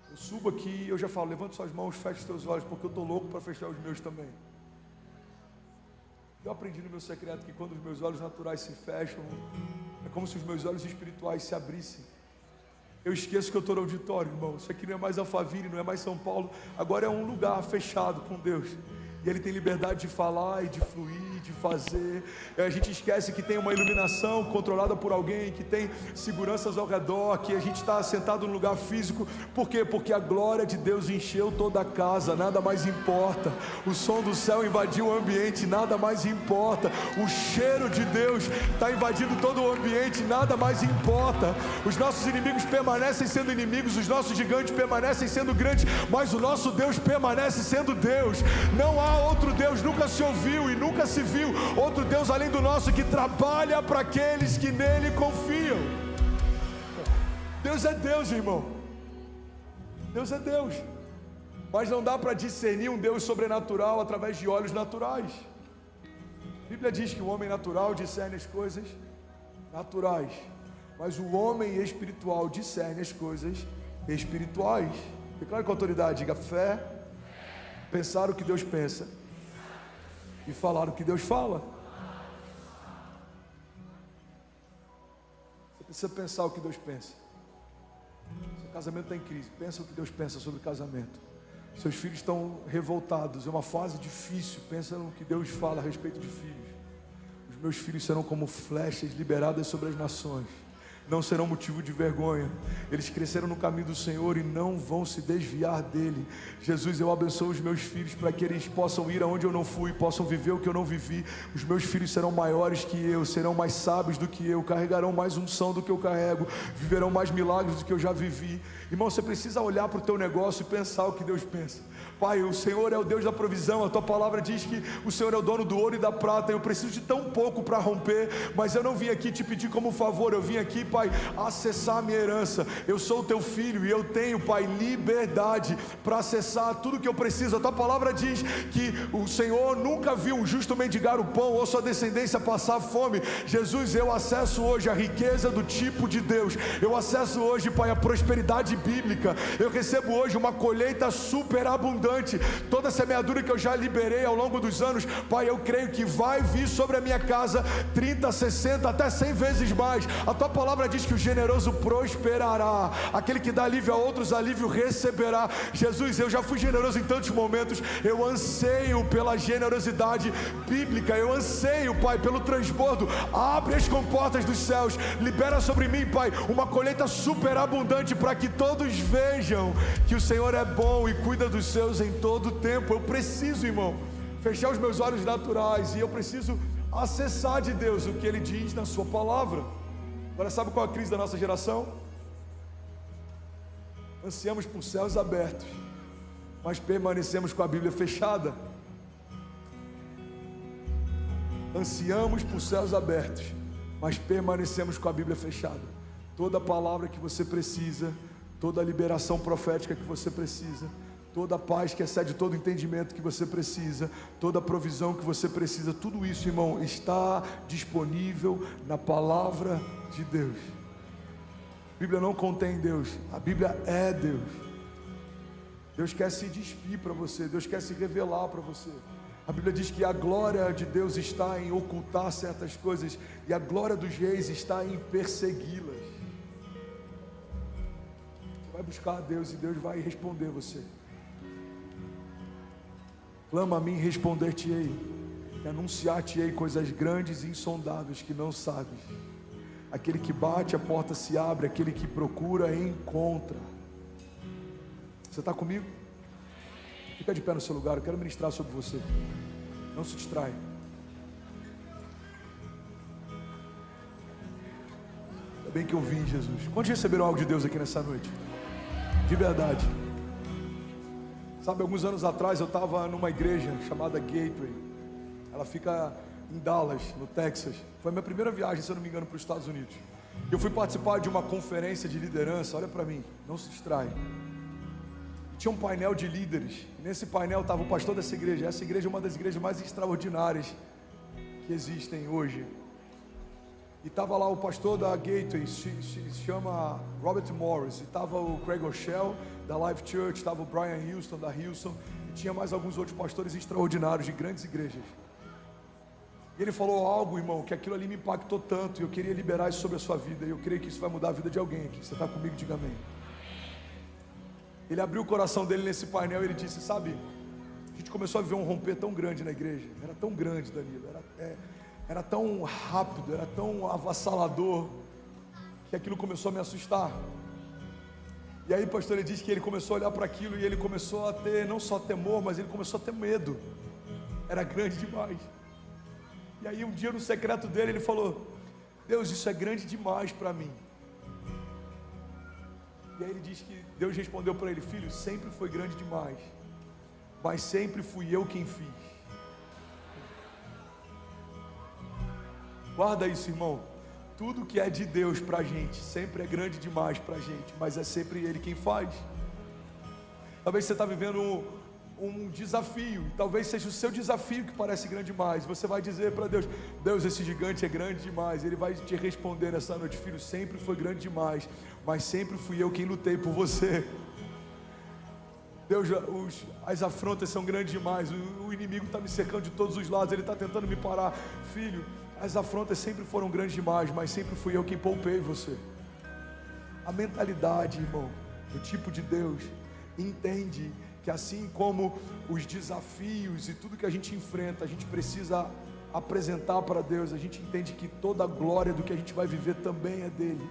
Eu subo aqui e eu já falo: levanta suas mãos, fecha os teus olhos, porque eu estou louco para fechar os meus também. Eu aprendi no meu secreto que quando os meus olhos naturais se fecham, é como se os meus olhos espirituais se abrissem. Eu esqueço que eu estou no auditório, irmão. Isso aqui não é mais Alphaville, não é mais São Paulo. Agora é um lugar fechado com Deus. E Ele tem liberdade de falar e de fluir, de fazer. A gente esquece que tem uma iluminação controlada por alguém, que tem seguranças ao redor, que a gente está sentado num lugar físico. Por quê? Porque a glória de Deus encheu toda a casa, nada mais importa. O som do céu invadiu o ambiente, nada mais importa. O cheiro de Deus está invadindo todo o ambiente, nada mais importa. Os nossos inimigos permanecem sendo inimigos, os nossos gigantes permanecem sendo grandes, mas o nosso Deus permanece sendo Deus. Não há outro Deus, nunca se ouviu e nunca se viu outro Deus além do nosso, que trabalha para aqueles que nele confiam. Deus é Deus, irmão. Deus é Deus. Mas não dá para discernir um Deus sobrenatural através de olhos naturais. A Bíblia diz que o homem natural discerne as coisas naturais, mas o homem espiritual discerne as coisas espirituais. Declare com autoridade, diga: fé, pensar o que Deus pensa e falar o que Deus fala. Você precisa pensar o que Deus pensa. Seu casamento está em crise, pensa o que Deus pensa sobre o casamento. Seus filhos estão revoltados, é uma fase difícil, pensa no que Deus fala a respeito de filhos. Os meus filhos serão como flechas liberadas sobre as nações, não serão motivo de vergonha. Eles cresceram no caminho do Senhor e não vão se desviar dele. Jesus, eu abençoo os meus filhos para que eles possam ir aonde eu não fui, possam viver o que eu não vivi. Os meus filhos serão maiores que eu, serão mais sábios do que eu, carregarão mais unção do que eu carrego, viverão mais milagres do que eu já vivi. Irmão, você precisa olhar para o teu negócio e pensar o que Deus pensa. Pai, o Senhor é o Deus da provisão. A tua palavra diz que o Senhor é o dono do ouro e da prata. Eu preciso de tão pouco para romper, mas eu não vim aqui te pedir como favor. Eu vim aqui, Pai, acessar a minha herança. Eu sou o teu filho e eu tenho, Pai, liberdade para acessar tudo que eu preciso. A tua palavra diz que o Senhor nunca viu um justo mendigar o pão ou sua descendência passar fome. Jesus, eu acesso hoje a riqueza do tipo de Deus. Eu acesso hoje, Pai, a prosperidade bíblica. Eu recebo hoje uma colheita superabundante. Toda a semeadura que eu já liberei ao longo dos anos, Pai, eu creio que vai vir sobre a minha casa 30, 60, até 100 vezes mais. A tua palavra diz que o generoso prosperará, aquele que dá alívio a outros, alívio receberá. Jesus, eu já fui generoso em tantos momentos. Eu anseio pela generosidade bíblica. Eu anseio, Pai, pelo transbordo. Abre as comportas dos céus, libera sobre mim, Pai, uma colheita superabundante, para que todos vejam que o Senhor é bom e cuida dos seus em todo o tempo. Eu preciso, irmão, fechar os meus olhos naturais e eu preciso acessar de Deus o que Ele diz na sua palavra. Agora, sabe qual é a crise da nossa geração? Ansiamos por céus abertos, mas permanecemos com a Bíblia fechada. Ansiamos por céus abertos, mas permanecemos com a Bíblia fechada. Toda palavra que você precisa, toda liberação profética que você precisa, toda paz que excede todo entendimento que você precisa, toda provisão que você precisa, tudo isso, irmão, está disponível na palavra de Deus. A Bíblia não contém Deus, a Bíblia é Deus. Deus quer se despir para você, Deus quer se revelar para você. A Bíblia diz que a glória de Deus está em ocultar certas coisas, e a glória dos reis está em persegui-las. Você vai buscar a Deus e Deus vai responder você. Clama a mim e responder-te-ei, e anunciar-te-ei coisas grandes e insondáveis que não sabes. Aquele que bate, a porta se abre, aquele que procura, encontra. Você está comigo? Fica de pé no seu lugar, eu quero ministrar sobre você. Não se distrai. Ainda bem que eu vim, Jesus. Quantos receberam algo de Deus aqui nessa noite? De verdade. Sabe, alguns anos atrás eu estava numa igreja chamada Gateway. Ela fica em Dallas, no Texas. Foi a minha primeira viagem, se eu não me engano, para os Estados Unidos. Eu fui participar de uma conferência de liderança. Olha para mim, não se distrai. Tinha um painel de líderes. Nesse painel estava o pastor dessa igreja. Essa igreja é uma das igrejas mais extraordinárias que existem hoje. E estava lá o pastor da Gateway, se chama Robert Morris. E estava o Craig Rochelle, da Life Church. Estava o Brian Houston, da Houston. E tinha mais alguns outros pastores extraordinários de grandes igrejas. E ele falou algo, irmão, que aquilo ali me impactou tanto. E eu queria liberar isso sobre a sua vida. E eu creio que isso vai mudar a vida de alguém aqui. Você está comigo? Diga amém. Ele abriu o coração dele nesse painel e ele disse, sabe, a gente começou a viver um romper tão grande na igreja. Era tão grande, Danilo. Era tão rápido, era tão avassalador, que aquilo começou a me assustar. E aí, pastor, ele disse que ele começou a olhar para aquilo e ele começou a ter, não só temor, mas ele começou a ter medo. Era grande demais. E aí, um dia no secreto dele, ele falou, Deus, isso é grande demais para mim. E aí ele diz que Deus respondeu para ele, filho, sempre foi grande demais, mas sempre fui eu quem fiz. Guarda isso, irmão. Tudo que é de Deus para a gente sempre é grande demais para a gente, mas é sempre Ele quem faz. Talvez você está vivendo um desafio, e talvez seja o seu desafio que parece grande demais. Você vai dizer para Deus, Deus, esse gigante é grande demais. Ele vai te responder nessa noite, filho, sempre foi grande demais, mas sempre fui eu quem lutei por você. Deus, as afrontas são grandes demais, o inimigo está me cercando de todos os lados, ele está tentando me parar. Filho, as afrontas sempre foram grandes demais, mas sempre fui eu quem poupei você. A mentalidade, irmão, do tipo de Deus, entende que assim como os desafios e tudo que a gente enfrenta, a gente precisa apresentar para Deus. A gente entende que toda a glória do que a gente vai viver também é dele.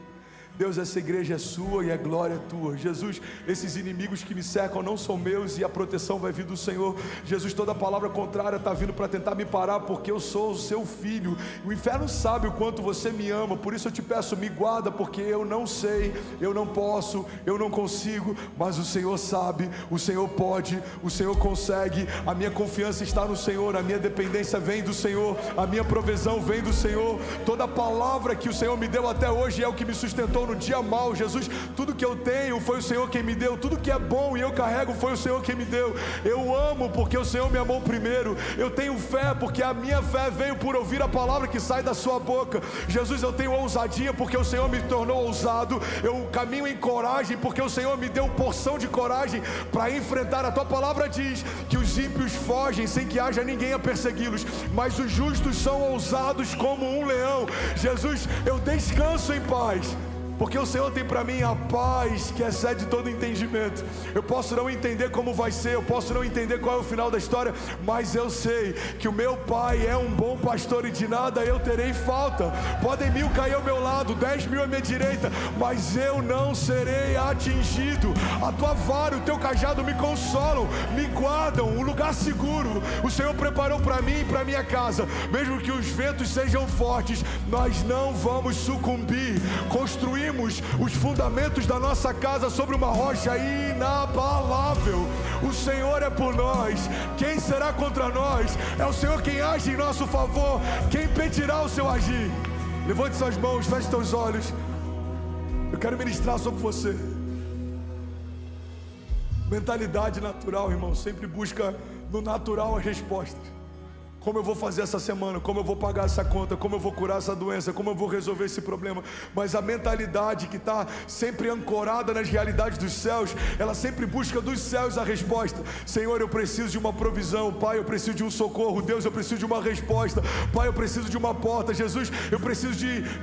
Deus, essa igreja é sua e a glória é tua. Jesus, esses inimigos que me cercam não são meus e a proteção vai vir do Senhor. Jesus, toda palavra contrária está vindo para tentar me parar, porque eu sou o seu filho. O inferno sabe o quanto você me ama, por isso eu te peço, me guarda, porque eu não sei, eu não posso, eu não consigo, mas o Senhor sabe, o Senhor pode, o Senhor consegue. A minha confiança está no Senhor, a minha dependência vem do Senhor, a minha provisão vem do Senhor. Toda palavra que o Senhor me deu até hoje é o que me sustentou no dia mal. Jesus, tudo que eu tenho foi o Senhor quem me deu, tudo que é bom e eu carrego foi o Senhor quem me deu. Eu amo porque o Senhor me amou primeiro. Eu tenho fé porque a minha fé veio por ouvir a palavra que sai da sua boca. Jesus, eu tenho ousadia porque o Senhor me tornou ousado. Eu caminho em coragem porque o Senhor me deu porção de coragem para enfrentar. A tua palavra diz que os ímpios fogem sem que haja ninguém a persegui-los, mas os justos são ousados como um leão. Jesus, eu descanso em paz, porque o Senhor tem para mim a paz que excede todo entendimento. Eu posso não entender como vai ser, eu posso não entender qual é o final da história, mas eu sei que o meu Pai é um bom pastor e de nada eu terei falta. Podem 1000 cair ao meu lado, 10.000 à minha direita, mas eu não serei atingido. A tua vara, o teu cajado me consolam, me guardam, um lugar seguro o Senhor preparou para mim e para minha casa. Mesmo que os ventos sejam fortes, nós não vamos sucumbir. Construir os fundamentos da nossa casa sobre uma rocha inabalável. O Senhor é por nós, quem será contra nós? É o Senhor quem age em nosso favor, quem impedirá o seu agir? Levante suas mãos, feche seus olhos. Eu quero ministrar sobre você. Mentalidade natural, irmão, sempre busca no natural as respostas. Como eu vou fazer essa semana, como eu vou pagar essa conta, como eu vou curar essa doença, como eu vou resolver esse problema. Mas a mentalidade que está sempre ancorada nas realidades dos céus, ela sempre busca dos céus a resposta. Senhor, eu preciso de uma provisão. Pai, eu preciso de um socorro. Deus, eu preciso de uma resposta. Pai, eu preciso de uma porta. Jesus, eu preciso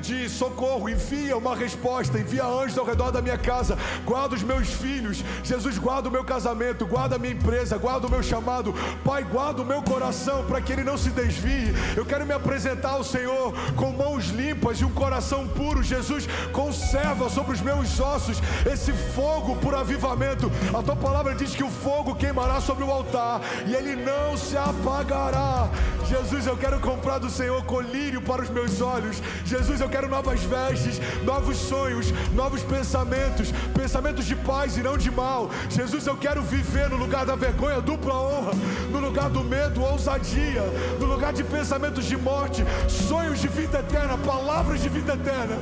de socorro. Envia uma resposta, envia anjos ao redor da minha casa. Guarda os meus filhos. Jesus, guarda o meu casamento, guarda a minha empresa, guarda o meu chamado. Pai, guarda o meu coração para que ele não se desvie. Eu quero me apresentar ao Senhor com mãos limpas e um coração puro. Jesus, conserva sobre os meus ossos esse fogo por avivamento. A tua palavra diz que o fogo queimará sobre o altar e ele não se apagará. Jesus, eu quero comprar do Senhor colírio para os meus olhos. Jesus, eu quero novas vestes, novos sonhos, novos pensamentos, pensamentos de paz e não de mal. Jesus, eu quero viver no lugar da vergonha, dupla honra, no lugar do medo, ousadia, no lugar de pensamentos de morte, sonhos de vida eterna, palavras de vida eterna.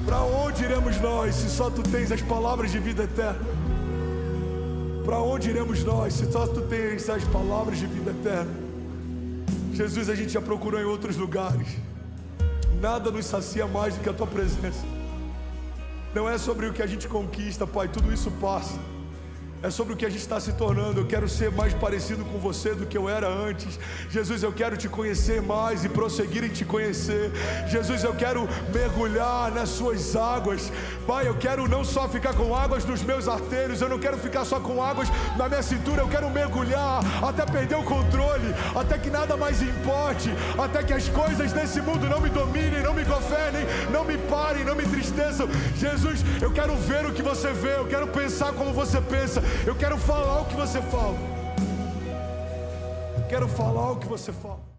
Para onde iremos nós se só tu tens as palavras de vida eterna? Para onde iremos nós se só tu tens as palavras de vida eterna? Jesus, a gente já procurou em outros lugares. Nada nos sacia mais do que a tua presença. Não é sobre o que a gente conquista, Pai, tudo isso passa. É sobre o que a gente está se tornando. Eu quero ser mais parecido com você do que eu era antes. Jesus, eu quero te conhecer mais e prosseguir em te conhecer. Jesus, eu quero mergulhar nas suas águas. Pai, eu quero não só ficar com águas nos meus artérios, eu não quero ficar só com águas na minha cintura. Eu quero mergulhar até perder o controle, até que nada mais importe, até que as coisas desse mundo não me dominem, não me governem, não me parem, não me entristeçam. Jesus, eu quero ver o que você vê, eu quero pensar como você pensa. Eu quero falar o que você fala. Eu quero falar o que você fala.